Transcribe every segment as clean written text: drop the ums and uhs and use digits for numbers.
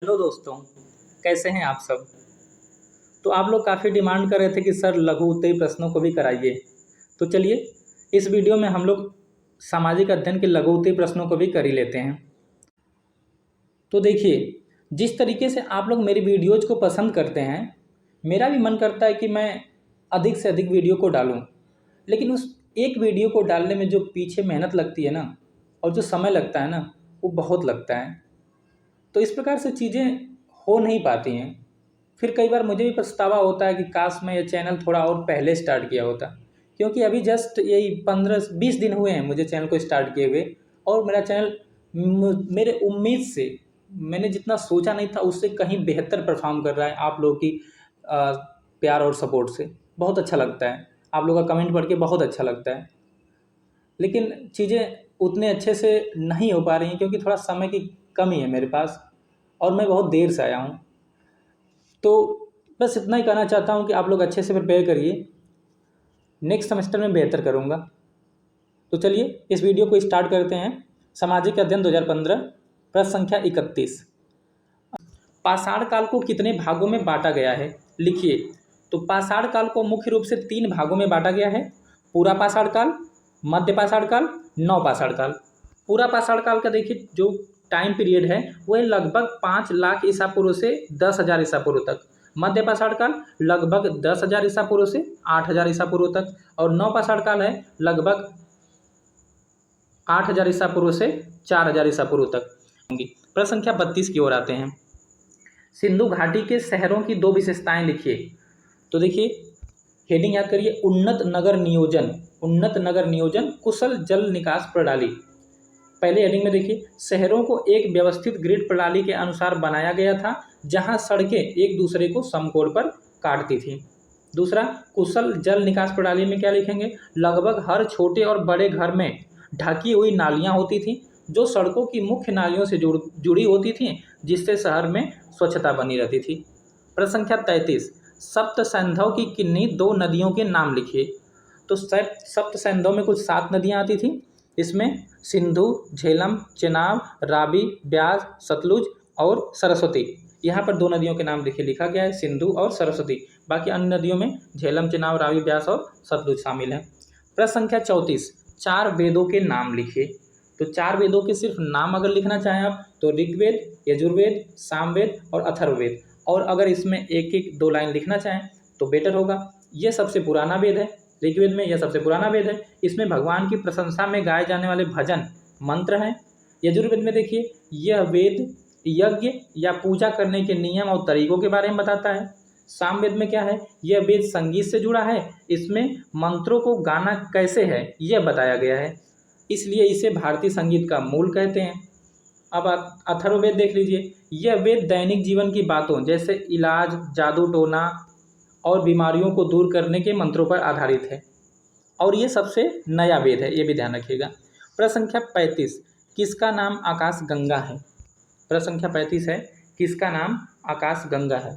Hello दोस्तों, कैसे हैं आप सब। तो आप लोग काफ़ी डिमांड कर रहे थे कि सर लघु उत्तरीय प्रश्नों को भी कराइए। तो चलिए, इस वीडियो में हम लोग सामाजिक अध्ययन के लघु उत्तरीय प्रश्नों को भी कर ही लेते हैं। तो देखिए, जिस तरीके से आप लोग मेरी वीडियोज़ को पसंद करते हैं, मेरा भी मन करता है कि मैं अधिक से अधिक वीडियो को डालूं। लेकिन उस एक वीडियो को डालने में जो पीछे मेहनत लगती है ना, और जो समय लगता है ना, वो बहुत लगता है। तो इस प्रकार से चीज़ें हो नहीं पाती हैं। फिर कई बार मुझे भी पछतावा होता है कि काश मैं ये चैनल थोड़ा और पहले स्टार्ट किया होता, क्योंकि अभी जस्ट यही 15-20 दिन हुए हैं मुझे चैनल को स्टार्ट किए हुए। और मेरा चैनल मेरे उम्मीद से, मैंने जितना सोचा नहीं था उससे कहीं बेहतर परफॉर्म कर रहा है। आप लोगों की प्यार और सपोर्ट से बहुत अच्छा लगता है। आप लोगों का कमेंट पढ़ के बहुत अच्छा लगता है। लेकिन चीज़ें उतने अच्छे से नहीं हो पा रही हैं क्योंकि थोड़ा समय की कमी है मेरे पास, और मैं बहुत देर से आया हूँ। तो बस इतना ही कहना चाहता हूँ कि आप लोग अच्छे से प्रिपेयर करिए, नेक्स्ट सेमेस्टर में बेहतर करूँगा। तो चलिए इस वीडियो को स्टार्ट करते हैं। सामाजिक अध्ययन 2015, प्रश्न संख्या 31। पाषाण काल को कितने भागों में बांटा गया है, लिखिए। तो पाषाण काल को मुख्य रूप से 3 भागों में बांटा गया है: पूरा पाषाण काल, मध्य पाषाण काल, नव पाषाण काल। पूरा पाषाण काल का देखिए जो टाइम पीरियड है वो है लगभग 5 लाख ईसा पूर्व से 10,000 ईसा पूर्व तक। मध्य पाषाण काल लगभग 10,000 ईसा पूर्व से 8,000 ईसा पूर्व तक। और नव पाषाण काल है लगभग 8,000 ईसा पूर्व से 4,000 ईसा पूर्व तक होंगी। प्रश्न संख्या 32 की ओर आते हैं। सिंधु घाटी के शहरों की 2 विशेषताएं लिखिए। तो देखिए, हेडिंग याद करिए, उन्नत नगर नियोजन, उन्नत नगर नियोजन, कुशल जल निकास प्रणाली। पहले हेडिंग में देखिए, शहरों को एक व्यवस्थित ग्रिड प्रणाली के अनुसार बनाया गया था जहां सड़कें एक दूसरे को समकोण पर काटती थी। दूसरा, कुशल जल निकास प्रणाली में क्या लिखेंगे, लगभग हर छोटे और बड़े घर में ढकी हुई नालियां होती थी जो सड़कों की मुख्य नालियों से जुड़ी होती थी, जिससे शहर में स्वच्छता बनी रहती थी। प्रश्न संख्या 33, सप्त सैंधव की किन्हीं 2 नदियों के नाम लिखिए। तो सप्त सैंधव में कुल 7 नदियां आती थी। इसमें सिंधु, झेलम, चेनाब, रावी, ब्यास, सतलुज और सरस्वती। यहाँ पर 2 नदियों के नाम देखिए लिखा गया है, सिंधु और सरस्वती। बाकी अन्य नदियों में झेलम, चेनाब, रावी, ब्यास और सतलुज शामिल है। प्रश्न संख्या 34, 4 वेदों के नाम लिखिए। तो 4 वेदों के सिर्फ नाम अगर लिखना चाहें आप तो ऋग्वेद, यजुर्वेद, सामवेद और अथर्ववेद। और अगर इसमें एक एक 2 लाइन लिखना चाहें तो बेटर होगा। यह सबसे पुराना वेद है, ऋग्वेद में यह सबसे पुराना वेद है। इसमें भगवान की प्रशंसा में गाए जाने वाले भजन मंत्र हैं। यजुर्वेद में देखिए, यह वेद यज्ञ या पूजा करने के नियम और तरीकों के बारे में बताता है। सामवेद में क्या है, यह वेद संगीत से जुड़ा है। इसमें मंत्रों को गाना कैसे है यह बताया गया है, इसलिए इसे भारतीय संगीत का मूल कहते हैं। अब अथर्ववेद देख लीजिए, यह वेद दैनिक जीवन की बातों जैसे इलाज, जादू टोना और बीमारियों को दूर करने के मंत्रों पर आधारित है। और ये सबसे नया वेद है, ये भी ध्यान रखिएगा। प्रश्न संख्या 35, किसका नाम आकाश गंगा है। प्रश्न संख्या 35 है, किसका नाम आकाश गंगा है।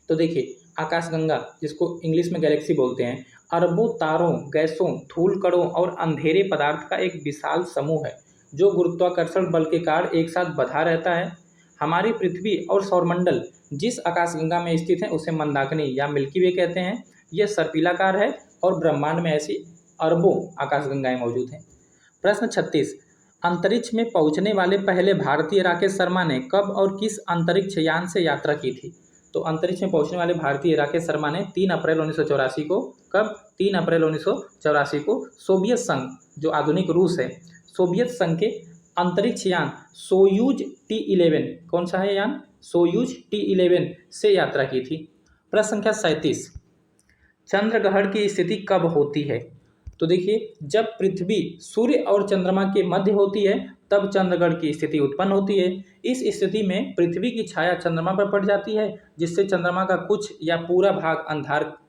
तो देखिए, आकाश गंगा, जिसको इंग्लिश में गैलेक्सी बोलते हैं, अरबों तारों, गैसों, धूल कणों और अंधेरे पदार्थ का एक विशाल समूह है जो गुरुत्वाकर्षण बल के कारण एक साथ बंधा रहता है। हमारी पृथ्वी और सौरमंडल जिस आकाशगंगा में स्थित है उसे मंदाकिनी या मिल्की वे कहते हैं। यह सर्पिलाकार है और ब्रह्मांड में ऐसी अरबों आकाशगंगाएं मौजूद हैं। प्रश्न 36, अंतरिक्ष में पहुंचने वाले पहले भारतीय राकेश शर्मा ने कब और किस अंतरिक्ष यान से यात्रा की थी। तो अंतरिक्ष में पहुंचने वाले भारतीय राकेश शर्मा ने 3 अप्रैल 1984 को, कब, 3 अप्रैल 1984 को सोवियत संघ, जो आधुनिक रूस है, सोवियत संघ के अंतरिक्ष यान सोयूज T11, कौन सा है यान, सोयूज T11 से यात्रा की थी। प्रश्न संख्या 37, चंद्रग्रहण की स्थिति कब होती है। तो देखिए, जब पृथ्वी सूर्य और चंद्रमा के मध्य होती है तब चंद्रग्रहण की स्थिति उत्पन्न होती है। इस स्थिति में पृथ्वी की छाया चंद्रमा पर पड़ जाती है, जिससे चंद्रमा का कुछ या पूरा भाग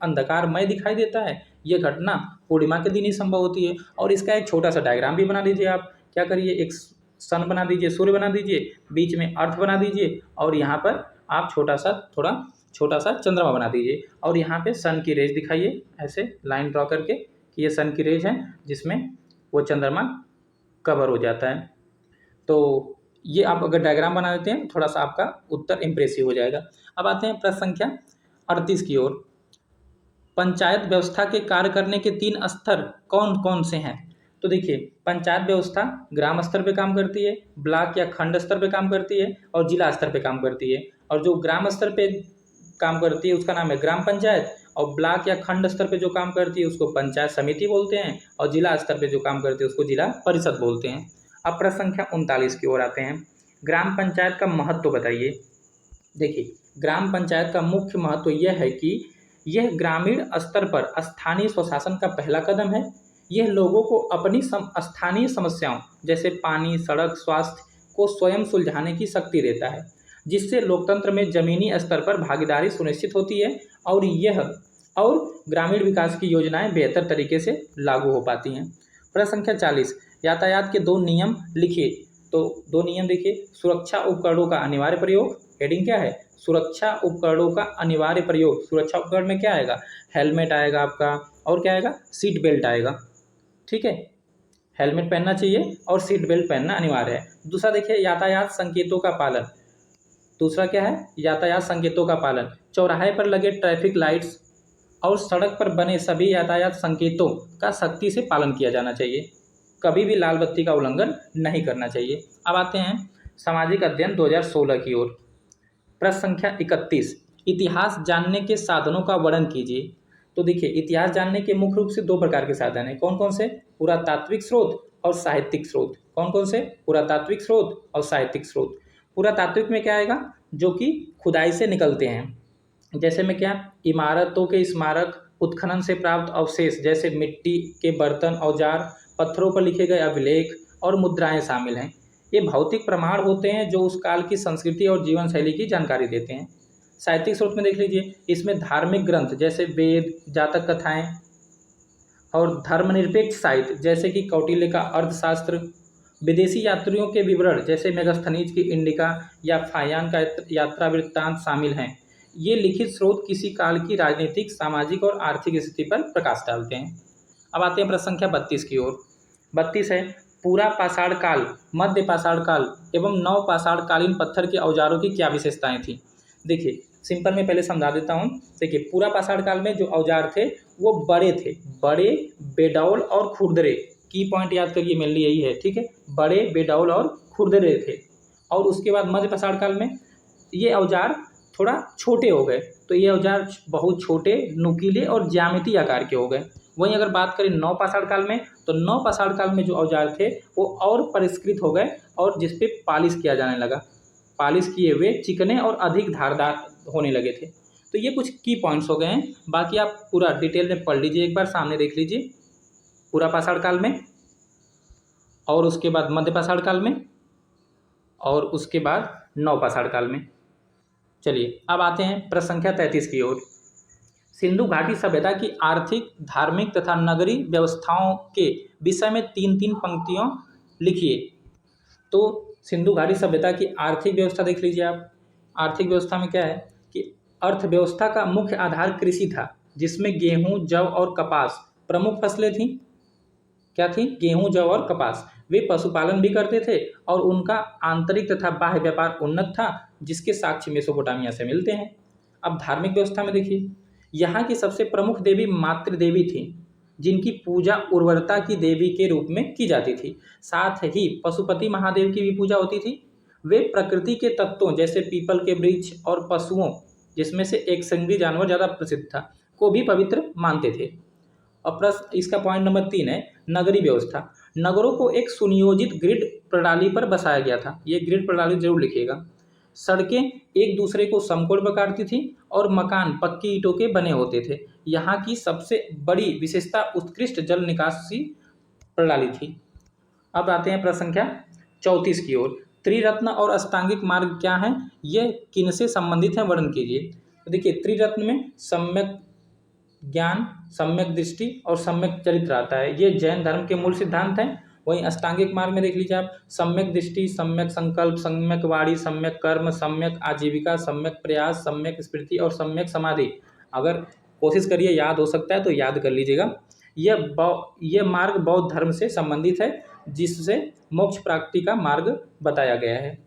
अंधकारमय दिखाई देता है। यह घटना पूर्णिमा के दिन ही संभव होती है। और इसका एक छोटा सा डायग्राम भी बना लीजिए आप। क्या करिए, एक सन बना दीजिए, सूर्य बना दीजिए, बीच में अर्थ बना दीजिए, और यहाँ पर आप छोटा सा चंद्रमा बना दीजिए, और यहाँ पे सन की रेज दिखाइए ऐसे लाइन ड्रॉ करके कि ये सन की रेज है जिसमें वो चंद्रमा कवर हो जाता है। तो ये आप अगर डायग्राम बना देते हैं थोड़ा सा आपका उत्तर इम्प्रेसिव हो जाएगा। अब आते हैं प्रश्न संख्या 38 की ओर। पंचायत व्यवस्था के कार्य करने के 3 स्तर कौन कौन से हैं? तो देखिए, पंचायत व्यवस्था ग्राम स्तर पे काम करती है, ब्लॉक या खंड स्तर पे काम करती है और जिला स्तर पे काम करती है। और जो ग्राम स्तर पे काम करती है उसका नाम है ग्राम पंचायत, और ब्लॉक या खंड स्तर पे जो काम करती है उसको पंचायत समिति बोलते हैं, और जिला स्तर पे जो काम करती है उसको जिला परिषद बोलते हैं। अब प्रश्न संख्या 39 की ओर आते हैं। ग्राम पंचायत का महत्व बताइए। देखिए, ग्राम पंचायत का मुख्य महत्व यह है कि यह ग्रामीण स्तर पर स्थानीय स्वशासन का पहला कदम है। यह लोगों को अपनी स्थानीय समस्याओं जैसे पानी, सड़क, स्वास्थ्य को स्वयं सुलझाने की शक्ति देता है, जिससे लोकतंत्र में जमीनी स्तर पर भागीदारी सुनिश्चित होती है और ग्रामीण विकास की योजनाएं बेहतर तरीके से लागू हो पाती हैं। प्रश्न संख्या 40, यातायात के 2 नियम लिखिए। तो 2 नियम देखिए। सुरक्षा उपकरणों का अनिवार्य प्रयोग, हेडिंग क्या है? सुरक्षा उपकरणों का अनिवार्य प्रयोग। सुरक्षा उपकरण में क्या आएगा? हेलमेट आएगा आपका, और क्या आएगा? सीट बेल्ट आएगा। ठीक है, हेलमेट पहनना चाहिए और सीट बेल्ट पहनना अनिवार्य है। दूसरा देखिए, यातायात संकेतों का पालन। दूसरा क्या है? यातायात संकेतों का पालन। चौराहे पर लगे ट्रैफिक लाइट्स और सड़क पर बने सभी यातायात संकेतों का सख्ती से पालन किया जाना चाहिए। कभी भी लाल बत्ती का उल्लंघन नहीं करना चाहिए। अब आते हैं सामाजिक अध्ययन 2016 की ओर। प्रश्न संख्या 31, इतिहास जानने के साधनों का वर्णन कीजिए। तो देखिए, इतिहास जानने के मुख्य रूप से 2 प्रकार के साधन हैं। कौन कौन से? पुरातात्विक स्रोत और साहित्यिक स्रोत। कौन कौन से? पुरातात्विक स्रोत और साहित्यिक स्रोत। पुरातात्विक में क्या आएगा? जो कि खुदाई से निकलते हैं। जैसे में क्या? इमारतों के स्मारक, उत्खनन से प्राप्त अवशेष जैसे मिट्टी के बर्तन, औजार, पत्थरों पर लिखे गए अभिलेख और मुद्राएं शामिल हैं। ये भौतिक प्रमाण होते हैं जो उस काल की संस्कृति और जीवन शैली की जानकारी देते हैं। साहित्यिक स्रोत में देख लीजिए, इसमें धार्मिक ग्रंथ जैसे वेद, जातक कथाएं और धर्मनिरपेक्ष साहित्य जैसे कि कौटिल्य का अर्थशास्त्र, विदेशी यात्रियों के विवरण जैसे मेगास्थनीज की इंडिका या फायान का यात्रा वृत्तांत शामिल हैं। ये लिखित स्रोत किसी काल की राजनीतिक, सामाजिक और आर्थिक स्थिति पर प्रकाश डालते हैं। अब आते हैं प्रश्न संख्या 32 की ओर। 32 है, पूरा पाषाण काल, मध्य पाषाण काल एवं नव पाषाण कालीन पत्थर के औजारों की क्या विशेषताएं थी? देखिए, सिंपल में पहले समझा देता हूँ। देखिए, पूरा पाषाण काल में जो औजार थे वो बड़े थे, बड़े, बेडौल और खुरदरे। की पॉइंट याद करिए, मेनली यही है। ठीक है, बड़े, बेडौल और खुरदरे थे। और उसके बाद मध्य पाषाण काल में ये औजार थोड़ा छोटे हो गए, तो ये औजार बहुत छोटे, नुकीले और ज्यामितीय आकार के हो गए। वहीं अगर बात करें नव पाषाण काल में, तो नव पाषाण काल में जो औजार थे वो और परिष्कृत हो गए और जिसपे पालिश किया जाने लगा। पालिश किए हुए चिकने और अधिक धारदार होने लगे थे। तो ये कुछ की पॉइंट्स हो गए हैं। बाकी आप पूरा डिटेल में पढ़ लीजिए, एक बार सामने देख लीजिए। पूरा पाषाण काल में, और उसके बाद मध्य पाषाण काल में, और उसके बाद नव पाषाण काल में। चलिए, अब आते हैं प्रश्न संख्या 33 की ओर। सिंधु घाटी सभ्यता की आर्थिक, धार्मिक तथा नगरीय व्यवस्थाओं के विषय में 3-3 पंक्तियों लिखिए। तो सिंधु घाटी सभ्यता की आर्थिक व्यवस्था देख लीजिए आप। आर्थिक व्यवस्था में क्या है कि अर्थव्यवस्था का मुख्य आधार कृषि था, जिसमें गेहूं, जौ और कपास प्रमुख फसलें थीं। क्या थी? गेहूं, जौ और कपास। वे पशुपालन भी करते थे और उनका आंतरिक तथा बाह्य व्यापार उन्नत था, जिसके साक्ष्य मेसोपोटामिया से मिलते हैं। अब धार्मिक व्यवस्था में देखिए, यहाँ की सबसे प्रमुख देवी मातृ देवी थी, जिनकी पूजा उर्वरता की देवी के रूप में की जाती थी। साथ ही पशुपति महादेव की भी पूजा होती थी। वे प्रकृति के तत्वों जैसे पीपल के वृक्ष और पशुओं, जिसमें से एक संगरी जानवर ज़्यादा प्रसिद्ध था, को भी पवित्र मानते थे। और प्रश्न इसका पॉइंट नंबर 3 है, नगरीय व्यवस्था। नगरों को एक सुनियोजित ग्रिड प्रणाली पर बसाया गया था। ये ग्रिड प्रणाली जरूर लिखिएगा। सड़कें एक दूसरे को समकोण पर काटती थी और मकान पक्की ईंटों के बने होते थे। यहाँ की सबसे बड़ी विशेषता उत्कृष्ट जल निकासी प्रणाली थी। अब आते हैं प्रश्न संख्या 34 की ओर। त्रिरत्न और अष्टांगिक मार्ग क्या हैं? ये किनसे संबंधित हैं? वर्णन कीजिए। तो देखिए, त्रिरत्न में सम्यक ज्ञान, सम्यक दृष्टि और सम्यक चरित्र आता है। ये जैन धर्म के मूल सिद्धांत हैं। वहीं अष्टांगिक मार्ग में देख लीजिए आप, सम्यक दृष्टि, सम्यक संकल्प, सम्यक वाणी, सम्यक कर्म, सम्यक आजीविका, सम्यक प्रयास, सम्यक स्मृति और सम्यक समाधि। अगर कोशिश करिए याद हो सकता है तो याद कर लीजिएगा। यह मार्ग बौद्ध धर्म से संबंधित है। जिससे मोक्ष प्राप्ति का मार्ग बताया गया है।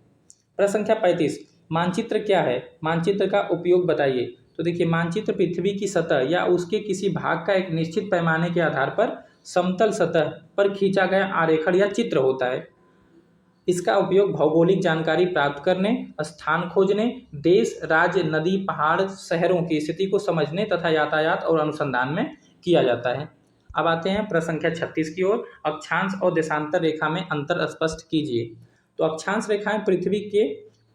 प्रश्न संख्या 35, मानचित्र क्या है? मानचित्र का उपयोग बताइए। तो देखिए, मानचित्र पृथ्वी की सतह या उसके किसी भाग का एक निश्चित पैमाने के आधार पर समतल सतह पर खींचा गया आरेखण या चित्र होता है। इसका उपयोग भौगोलिक जानकारी प्राप्त करने, स्थान खोजने, देश, राज्य, नदी, पहाड़, शहरों की स्थिति को समझने तथा यातायात और अनुसंधान में किया जाता है। अब आते हैं प्रश्न संख्या 36 की ओर। अक्षांश और देशांतर रेखा में अंतर स्पष्ट कीजिए। तो अक्षांश रेखाएं पृथ्वी के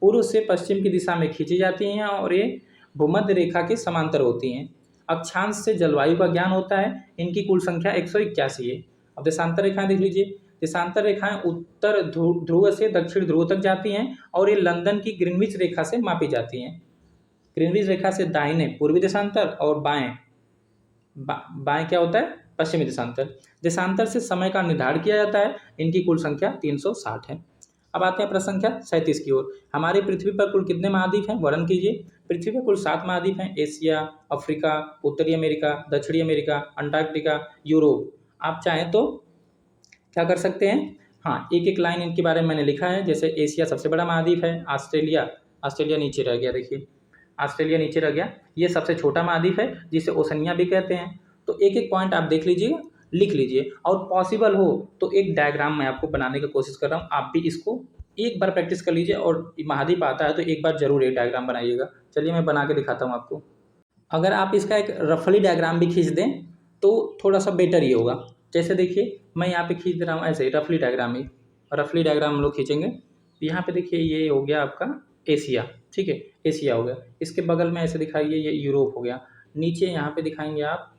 पूर्व से पश्चिम की दिशा में खींची जाती हैं और ये भूमध्य रेखा के समांतर होती हैं। अक्षांश से जलवायु का ज्ञान होता है। इनकी कुल संख्या 181 है। अब देशांतर रेखाएं देख लीजिए। देशांतर रेखाएं उत्तर ध्रुव से दक्षिण ध्रुव तक जाती हैं और ये लंदन की ग्रीनविच रेखा से मापी जाती हैं। ग्रीनविच रेखा से दाहिने पूर्वी देशांतर और बाएं क्या होता है? पश्चिमी देशांतर। देशांतर से समय का निर्धारण किया जाता है। इनकी कुल संख्या 360 है। अब आते हैं प्रश्न संख्या 37 की ओर। हमारी पृथ्वी पर कुल कितने महाद्वीप हैं? वर्णन कीजिए। पृथ्वी पर कुल 7 महाद्वीप हैं। एशिया, अफ्रीका, उत्तरी अमेरिका, दक्षिणी अमेरिका, अंटार्कटिका, यूरोप। आप चाहें तो क्या कर सकते हैं, हाँ, एक एक लाइन इनके बारे में मैंने लिखा है। जैसे एशिया सबसे बड़ा महाद्वीप है। ऑस्ट्रेलिया नीचे रह गया। देखिए, ऑस्ट्रेलिया नीचे रह गया। ये सबसे छोटा महाद्वीप है जिसे ओशनिया भी कहते हैं। तो एक एक पॉइंट आप देख लीजिए, लिख लीजिए, और पॉसिबल हो तो एक डायग्राम मैं आपको बनाने की कोशिश कर रहा हूँ। आप भी इसको एक बार प्रैक्टिस कर लीजिए और महाद्वीप आता है तो एक बार जरूर एक डायग्राम बनाइएगा। चलिए मैं बना के दिखाता हूँ आपको। अगर आप इसका एक रफली डायग्राम भी खींच दें तो थोड़ा सा बेटर ही होगा। जैसे देखिए, मैं यहाँ पे खींच रहा हूँ ऐसे रफली डायग्राम ही। रफली डायग्राम हम लोग खींचेंगे। यहाँ पे देखिए, ये हो गया आपका एशिया, ठीक है, एशिया हो गया। इसके बगल में ऐसे दिखाइए, ये यूरोप हो गया। नीचे यहाँ पे दिखाएंगे आप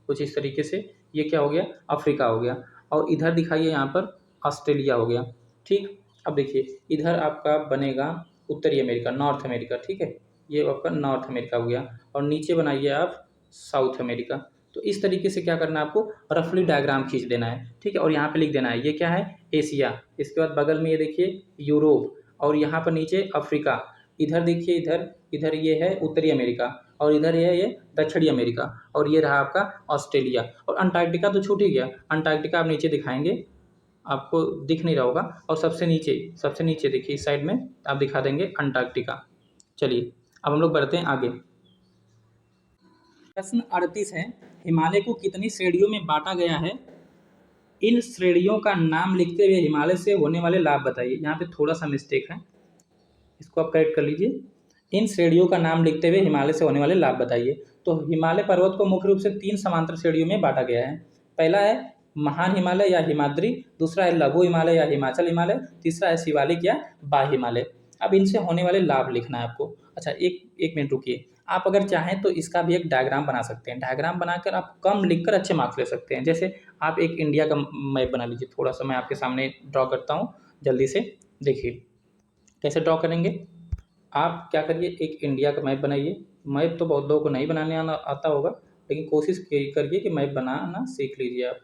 कुछ इस तरीके से, ये क्या हो गया? अफ्रीका हो गया। और इधर दिखाइए, यहाँ पर ऑस्ट्रेलिया हो गया। ठीक, अब देखिए इधर आपका बनेगा उत्तरी अमेरिका, नॉर्थ अमेरिका, ठीक है, ये आपका नॉर्थ अमेरिका हो गया। और नीचे बनाइए आप साउथ अमेरिका। तो इस तरीके से क्या करना है आपको? रफली डायग्राम खींच देना है, ठीक है। और यहाँ पे लिख देना है ये क्या है? एशिया। इसके बाद बगल में ये देखिए यूरोप, और यहाँ पर नीचे अफ्रीका। इधर देखिए, इधर ये है उत्तरी अमेरिका, और इधर ये दक्षिणी अमेरिका, और ये रहा आपका ऑस्ट्रेलिया। और अंटार्कटिका तो छूट ही गया। अंटार्कटिका आप नीचे दिखाएंगे, आपको दिख नहीं रहा होगा। और सबसे नीचे देखिए, इस साइड में आप दिखा देंगे अंटार्कटिका। चलिए अब हम लोग बढ़ते हैं आगे। प्रश्न 38 है, हिमालय को कितनी श्रेणियों में बांटा गया है? इन श्रेणियों का नाम लिखते हुए हिमालय से होने वाले लाभ बताइए। यहाँ पे थोड़ा सा मिस्टेक है, इसको आप करेक्ट कर लीजिए। इन श्रेणियों का नाम लिखते हुए हिमालय से होने वाले लाभ बताइए। तो हिमालय पर्वत को मुख्य रूप से 3 समांतर श्रेणियों में बांटा गया है। पहला है महान हिमालय या हिमाद्री, दूसरा है लघु हिमालय या हिमाचल हिमालय, तीसरा है शिवालिक या बाह्य हिमालय। अब इनसे होने वाले लाभ लिखना है आपको। अच्छा, एक मिनट रुकिए। आप अगर चाहें तो इसका भी एक डायग्राम बना सकते हैं। डायग्राम बनाकर आप कम लिखकर अच्छे मार्क्स ले सकते हैं। जैसे आप एक इंडिया का मैप बना लीजिए। थोड़ा सा मैं आपके सामने ड्रॉ करता हूँ, जल्दी से देखिए कैसे ड्रॉ करेंगे। आप क्या करिए, एक इंडिया का मैप बनाइए। मैप तो बहुत लोगों को नहीं बनाने आता होगा, लेकिन कोशिश करिए कि मैप बनाना सीख लीजिए आप।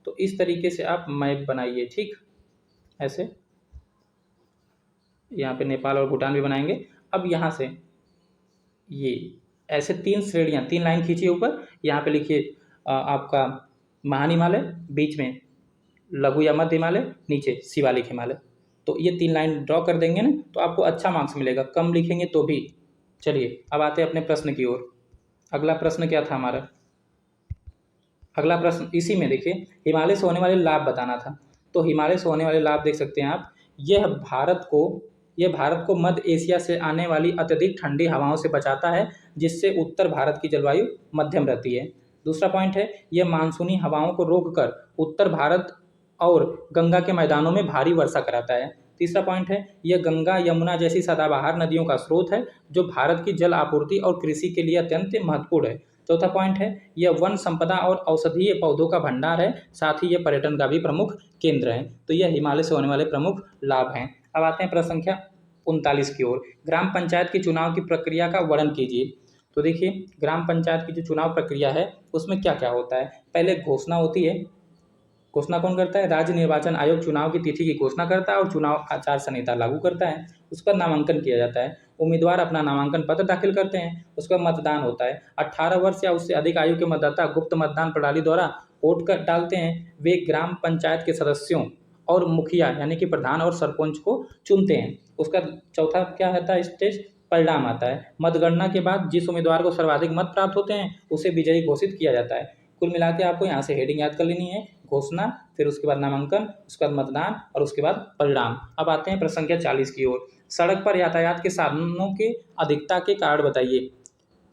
तो इस तरीके से आप मैप बनाइए, ठीक, ऐसे। यहाँ पे नेपाल और भूटान भी बनाएंगे। अब यहाँ से ये ऐसे 3 श्रेणियाँ, 3 लाइन खींचिए ऊपर। यहाँ पे लिखिए आपका महान हिमालय, बीच में लघु या मध्य हिमालय, नीचे शिवालिक हिमालय। तो ये 3 लाइन ड्रॉ कर देंगे ना, तो आपको अच्छा मार्क्स मिलेगा। कम लिखेंगे तो भी। चलिए अब आते हैं अपने प्रश्न की ओर। अगला प्रश्न क्या था हमारा? अगला प्रश्न इसी में देखिए, हिमालय से होने वाले लाभ बताना था। तो हिमालय से होने वाले लाभ देख सकते हैं आप। यह भारत को मध्य एशिया से आने वाली अत्यधिक ठंडी हवाओं से बचाता है, जिससे उत्तर भारत की जलवायु मध्यम रहती है। दूसरा पॉइंट है, यह मानसूनी हवाओं को रोककर उत्तर भारत और गंगा के मैदानों में भारी वर्षा कराता है। तीसरा पॉइंट है, यह गंगा यमुना जैसी सदाबहार नदियों का स्रोत है, जो भारत की जल आपूर्ति और कृषि के लिए अत्यंत महत्वपूर्ण है। चौथा पॉइंट है, यह वन संपदा और औषधीय पौधों का भंडार है, साथ ही यह पर्यटन का भी प्रमुख केंद्र है। तो यह हिमालय से होने वाले प्रमुख लाभ हैं। अब आते हैं प्रश्न संख्या 39 की ओर। ग्राम पंचायत के चुनाव की प्रक्रिया का वर्णन कीजिए। तो देखिए, ग्राम पंचायत की जो चुनाव प्रक्रिया है उसमें क्या क्या होता है। पहले घोषणा होती है। घोषणा कौन करता है? राज्य निर्वाचन आयोग चुनाव की तिथि की घोषणा करता है और चुनाव आचार संहिता लागू करता है। उसके बाद नामांकन किया जाता है। उम्मीदवार अपना नामांकन पत्र दाखिल करते हैं। उसके बाद मतदान होता है। 18 वर्ष या उससे अधिक आयु के मतदाता गुप्त मतदान प्रणाली द्वारा वोट कर डालते हैं। वे ग्राम पंचायत के सदस्यों और मुखिया यानी कि प्रधान और सरपंच को चुनते हैं। उसका चौथा क्या रहता है स्टेज, परिणाम आता है। मतगणना के बाद जिस उम्मीदवार को सर्वाधिक मत प्राप्त होते हैं उसे विजयी घोषित किया जाता है। कुल मिला के आपको यहाँ से हेडिंग याद कर लेनी है, घोषणा, फिर उसके बाद नामांकन, उसके बाद मतदान और उसके बाद परिणाम। अब आते हैं प्रश्न संख्या 40 की ओर। सड़क पर यातायात के साधनों के अधिकता के कारण बताइए।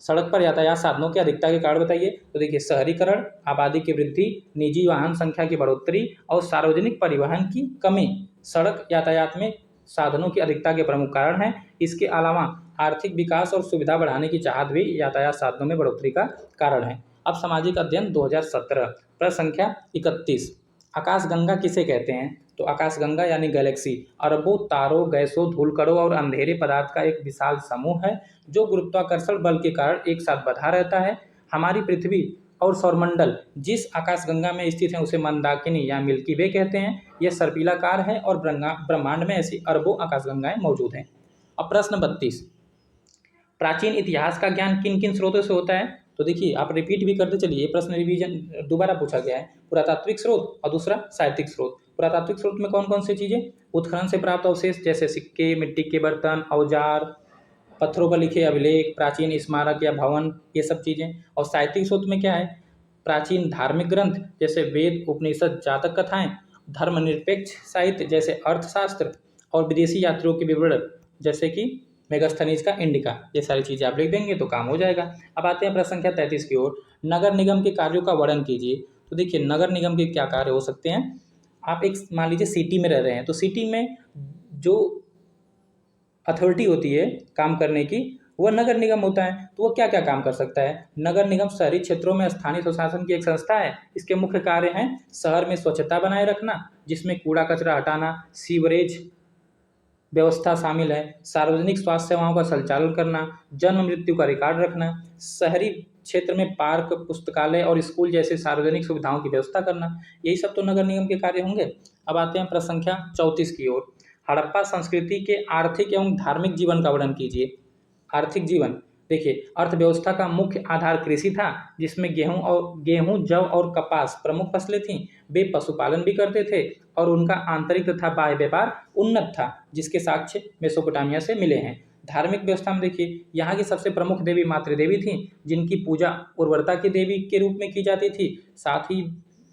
सड़क पर यातायात साधनों की अधिकता के कारण बताइए। तो देखिए, शहरीकरण, आबादी की वृद्धि, निजी वाहन संख्या की बढ़ोतरी और सार्वजनिक परिवहन की कमी सड़क यातायात में साधनों की अधिकता के प्रमुख कारण हैं। इसके अलावा आर्थिक विकास और सुविधा बढ़ाने की चाहत भी यातायात साधनों में बढ़ोतरी का कारण है। अब सामाजिक अध्ययन 2017 प्रश्न संख्या 31, आकाशगंगा किसे कहते हैं। तो आकाशगंगा यानी गैलेक्सी अरबों तारों, गैसों, धूलकणों और अंधेरे पदार्थ का एक विशाल समूह है जो गुरुत्वाकर्षण बल के कारण एक साथ बंधा रहता है। हमारी पृथ्वी और सौरमंडल जिस आकाशगंगा में स्थित है उसे मंदाकिनी या मिल्की वे कहते हैं। यह सर्पिलाकार है और ब्रह्मांड में ऐसी अरबों आकाशगंगाएं मौजूद हैं। अब प्रश्न 32, प्राचीन इतिहास का ज्ञान किन किन स्रोतों से होता है। तो देखिए, आप रिपीट भी करते चलिए, प्रश्न रिवीजन दोबारा पूछा गया है। पुरातात्विक स्रोत और दूसरा साहित्यिक स्रोत। पुरातात्विक स्रोत में कौन कौन सी चीज़ें, उत्खनन से प्राप्त अवशेष जैसे सिक्के, मिट्टी के बर्तन, औजार, पत्थरों पर लिखे अभिलेख, प्राचीन स्मारक या भवन, ये सब चीज़ें। और साहित्यिक स्रोत में क्या है, प्राचीन धार्मिक ग्रंथ जैसे वेद, उपनिषद, जातक कथाएं, धर्मनिरपेक्ष साहित्य जैसे अर्थशास्त्र और विदेशी यात्रियों के विवरण जैसे कि मेगास्थनीज का इंडिका। ये सारी चीज़ें आप लिख देंगे तो काम हो जाएगा। अब आते हैं प्रश्न संख्या 33 की ओर। नगर निगम के कार्यों का वर्णन कीजिए। तो देखिए, नगर निगम के क्या कार्य हो सकते हैं। आप एक मान लीजिए सिटी में रह रहे हैं, तो सिटी में जो अथॉरिटी होती है काम करने की, वह नगर निगम होता है। तो वो क्या क्या काम कर सकता है। नगर निगम शहरी क्षेत्रों में स्थानीय स्वशासन की एक संस्था है। इसके मुख्य कार्य हैं शहर में स्वच्छता बनाए रखना, जिसमें कूड़ा कचरा हटाना, सीवरेज व्यवस्था शामिल है, सार्वजनिक स्वास्थ्य सेवाओं का संचालन करना, जन्म मृत्यु का रिकॉर्ड रखना, शहरी क्षेत्र में पार्क, पुस्तकालय और स्कूल जैसे सार्वजनिक सुविधाओं की व्यवस्था करना। यही सब तो नगर निगम के कार्य होंगे। अब आते हैं प्रश्न संख्या 34 की ओर। हड़प्पा संस्कृति के आर्थिक एवं धार्मिक जीवन का वर्णन कीजिए। आर्थिक जीवन, देखिए, अर्थव्यवस्था का मुख्य आधार कृषि था, जिसमें गेहूं, जौ और कपास प्रमुख फसलें थीं। वे पशुपालन भी करते थे और उनका आंतरिक तथा बाह्य व्यापार उन्नत था, जिसके साक्ष्य मेसोपोटामिया से मिले हैं। धार्मिक व्यवस्था में देखिए, यहाँ की सबसे प्रमुख देवी मातृदेवी थीं, जिनकी पूजा उर्वरता की देवी के रूप में की जाती थी। साथ ही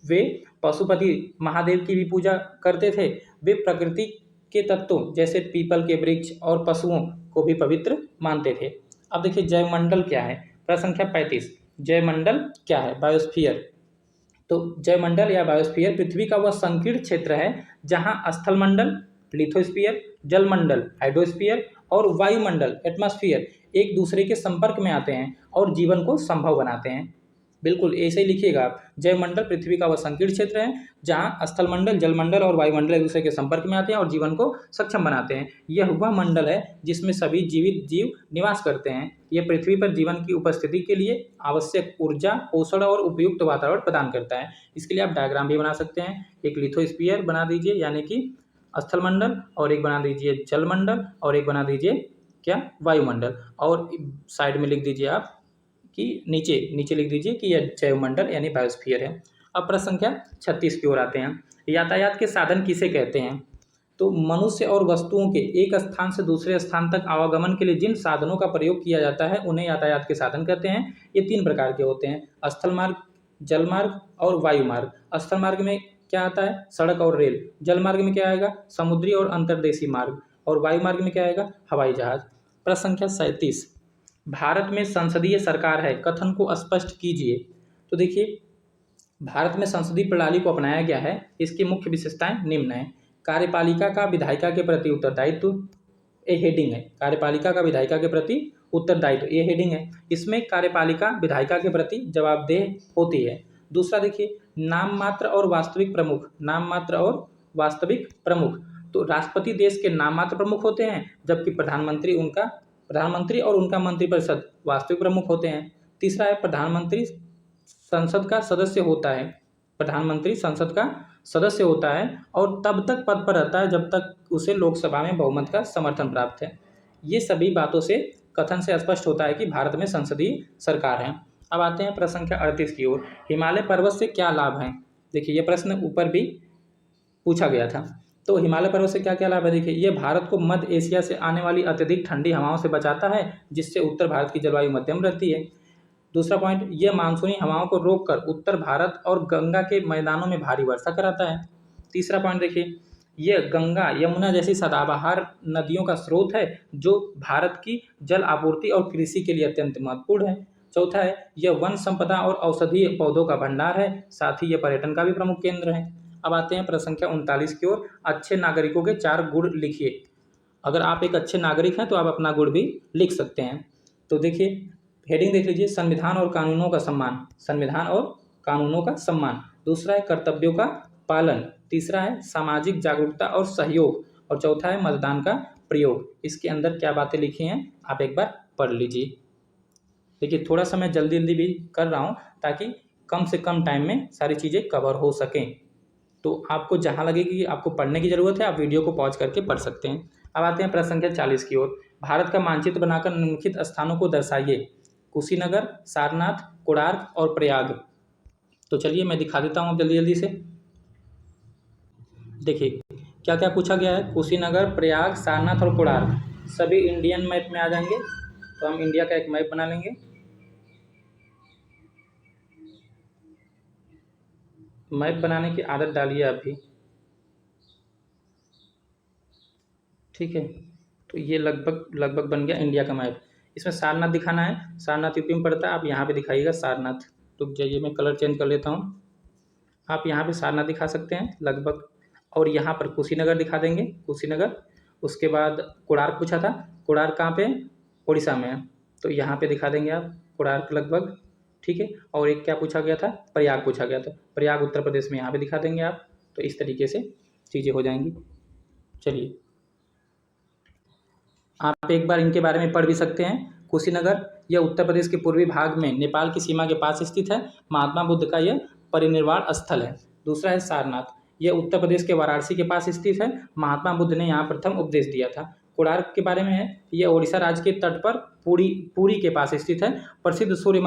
वे पशुपति महादेव की भी पूजा करते थे। वे प्रकृति के तत्वों जैसे पीपल के वृक्ष और पशुओं को भी पवित्र मानते थे। अब देखिए, जैवमंडल क्या है। प्रश्न संख्या 35, जैवमंडल क्या है। बायोस्फीयर, तो जैवमंडल या बायोस्फीयर पृथ्वी का वह संकीर्ण क्षेत्र है जहां स्थलमंडल लिथोस्फीयर, जलमंडल हाइड्रोस्फीयर और वायुमंडल एटमॉस्फेयर एक दूसरे के संपर्क में आते हैं और जीवन को संभव बनाते हैं। बिल्कुल ऐसे ही लिखिएगा आप। जैवमंडल पृथ्वी का वह संकीर्ण क्षेत्र है जहां स्थलमंडल, जलमंडल और वायुमंडल एक दूसरे के संपर्क में आते हैं और जीवन को सक्षम बनाते हैं। यह वह मंडल है जिसमें सभी जीवित जीव निवास करते हैं। यह पृथ्वी पर जीवन की उपस्थिति के लिए आवश्यक ऊर्जा, पोषण और उपयुक्त वातावरण प्रदान करता है। इसके लिए आप डायग्राम भी बना सकते हैं। एक लिथोस्फीयर बना दीजिए यानी कि स्थलमंडल, और एक बना दीजिए जलमंडल, और एक बना दीजिए क्या, वायुमंडल, और साइड में लिख दीजिए आप कि नीचे लिख दीजिए कि यह जैवमंडल यानी बायोस्फीयर है। अब प्रश्न संख्या 36 की ओर आते हैं। यातायात के साधन किसे कहते हैं। तो मनुष्य और वस्तुओं के एक स्थान से दूसरे स्थान तक आवागमन के लिए जिन साधनों का प्रयोग किया जाता है उन्हें यातायात के साधन कहते हैं। ये 3 प्रकार के होते हैं, स्थल मार्ग, जल मार्ग और वायु मार्ग। स्थल मार्ग में क्या आता है, सड़क और रेल। जल मार्ग में क्या आएगा, समुद्री और अंतर्देशीय मार्ग। और वायु मार्ग में क्या आएगा, हवाई जहाज। प्रश्न संख्या 37, भारत में संसदीय सरकार है, कथन को स्पष्ट कीजिए। तो देखिए, भारत में संसदीय प्रणाली को अपनाया गया है। इसकी मुख्य विशेषताएं निम्न हैं। कार्यपालिका का विधायिका के प्रति उत्तरदायित्व, ये हेडिंग है। कार्यपालिका का विधायिका के प्रति उत्तरदायित्व, ये हेडिंग है। इसमें कार्यपालिका विधायिका के प्रति जवाबदेह होती है। दूसरा देखिए, नाम मात्र और वास्तविक प्रमुख। नाम मात्र और वास्तविक प्रमुख, तो राष्ट्रपति देश के नाम मात्र प्रमुख होते हैं, जबकि प्रधानमंत्री और उनका मंत्रिपरिषद वास्तविक प्रमुख होते हैं। तीसरा है, प्रधानमंत्री संसद का सदस्य होता है। प्रधानमंत्री संसद का सदस्य होता है और तब तक पद पर रहता है जब तक उसे लोकसभा में बहुमत का समर्थन प्राप्त है। ये सभी बातों से, कथन से स्पष्ट होता है कि भारत में संसदीय सरकार है। अब आते हैं प्रश्न संख्या 38 की ओर। हिमालय पर्वत से क्या लाभ हैं। देखिए, ये प्रश्न ऊपर भी पूछा गया था। तो हिमालय पर्वत से क्या क्या लाभ है, देखिए ये भारत को मध्य एशिया से आने वाली अत्यधिक ठंडी हवाओं से बचाता है, जिससे उत्तर भारत की जलवायु मध्यम रहती है। दूसरा पॉइंट, ये मानसूनी हवाओं को रोककर उत्तर भारत और गंगा के मैदानों में भारी वर्षा कराता है। तीसरा पॉइंट देखिए, ये गंगा यमुना जैसी सदाबहार नदियों का स्रोत है, जो भारत की जल आपूर्ति और कृषि के लिए अत्यंत महत्वपूर्ण है। चौथा है, यह वन संपदा और औषधीय पौधों का भंडार है, साथ ही यह पर्यटन का भी प्रमुख केंद्र है। अब आते हैं प्रश्न संख्या 39 की ओर। अच्छे नागरिकों के 4 गुण लिखिए। अगर आप एक अच्छे नागरिक हैं तो आप अपना गुण भी लिख सकते हैं। तो देखिए हेडिंग देख लीजिए, संविधान और कानूनों का सम्मान, संविधान और कानूनों का सम्मान। दूसरा है कर्तव्यों का पालन। तीसरा है सामाजिक जागरूकता और सहयोग। और चौथा है मतदान का प्रयोग। इसके अंदर क्या बातें लिखी हैं आप एक बार पढ़ लीजिए। देखिए थोड़ा सा मैं जल्दी जल्दी भी कर रहा हूँ ताकि कम से कम टाइम में सारी चीज़ें कवर हो सकें। तो आपको जहाँ लगे कि आपको पढ़ने की ज़रूरत है, आप वीडियो को पॉज करके पढ़ सकते हैं। अब आते हैं प्रश्न संख्या 40 की ओर। भारत का मानचित्र बनाकर निम्नलिखित स्थानों को दर्शाइए। कुशीनगर, सारनाथ, कोणार्क और प्रयाग। तो चलिए मैं दिखा देता हूँ जल्दी जल्दी से। देखिए क्या क्या पूछा गया है, कुशीनगर, प्रयाग, सारनाथ और कोणार्क सभी इंडियन मैप में आ जाएंगे। तो हम इंडिया का एक मैप बना लेंगे। मैप बनाने की आदत डालिए आप भी, ठीक है। तो ये लगभग बन गया इंडिया का मैप। इसमें सारनाथ दिखाना है, सारनाथ यूपी में पड़ता है, आप यहाँ पे दिखाइएगा सारनाथ। रुक जाइए मैं कलर चेंज कर लेता हूँ। आप यहाँ पे सारनाथ दिखा सकते हैं लगभग, और यहाँ पर कुशीनगर दिखा देंगे, कुशीनगर। उसके बाद कोणार्क पूछा था, कोणार्क कहाँ पे, उड़ीसा में है, तो यहाँ पे दिखा देंगे आप कोणार्क लगभग, ठीक है। और एक क्या पूछा गया था, प्रयाग पूछा गया था, प्रयाग उत्तर प्रदेश में, यहाँ पे दिखा देंगे आप। तो इस तरीके से चीज़ें हो जाएंगी। चलिए आप एक बार इनके बारे में पढ़ भी सकते हैं। कुशीनगर यह उत्तर प्रदेश के पूर्वी भाग में नेपाल की सीमा के पास स्थित है। महात्मा बुद्ध का यह परिनिर्वाण स्थल है। दूसरा है सारनाथ, यह उत्तर प्रदेश के वाराणसी के पास स्थित है। महात्मा बुद्ध ने यहाँ प्रथम उपदेश दिया था। कोणार्क के बारे में है, यह ओडिशा राज्य के तट पर पुरी के पास स्थित है। प्रसिद्ध सूर्य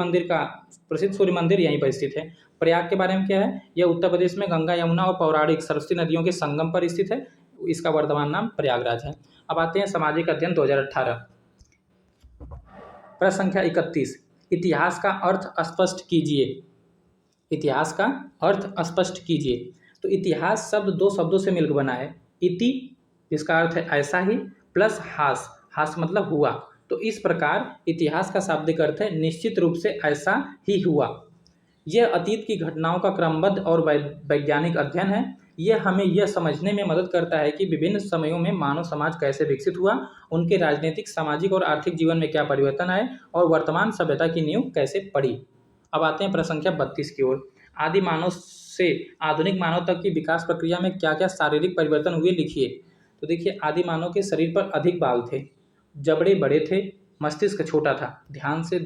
मंदिर यहीं पर स्थित है। प्रयाग के बारे में क्या है, यह उत्तर प्रदेश में गंगा, यमुना और पौराणिक सरस्वती नदियों के संगम पर स्थित है। इसका वर्तमान नाम प्रयागराज है। अब आते हैं सामाजिक अध्ययन 2018। प्रश्न संख्या 31, इतिहास का अर्थ स्पष्ट कीजिए। इतिहास का अर्थ स्पष्ट कीजिए। तो इतिहास शब्द 2 शब्दों से मिलकर बना है। इति जिसका अर्थ है ऐसा ही, प्लस हास, हास मतलब हुआ। तो इस प्रकार इतिहास का शाब्दिक अर्थ है निश्चित रूप से ऐसा ही हुआ। यह अतीत की घटनाओं का क्रमबद्ध और वैज्ञानिक अध्ययन है। यह हमें यह समझने में मदद करता है कि विभिन्न समयों में मानव समाज कैसे विकसित हुआ, उनके राजनीतिक, सामाजिक और आर्थिक जीवन में क्या परिवर्तन आए और वर्तमान सभ्यता की नींव कैसे पड़ी। अब आते हैं प्रश्न संख्या 32 की ओर। आदि मानव से आधुनिक मानव तक की विकास प्रक्रिया में क्या क्या शारीरिक परिवर्तन हुए लिखिए। तो देखिए आदि मानव के शरीर पर अधिक बाल थे, जबड़े बड़े थे, मस्तिष्क छोटा था। ध्यान से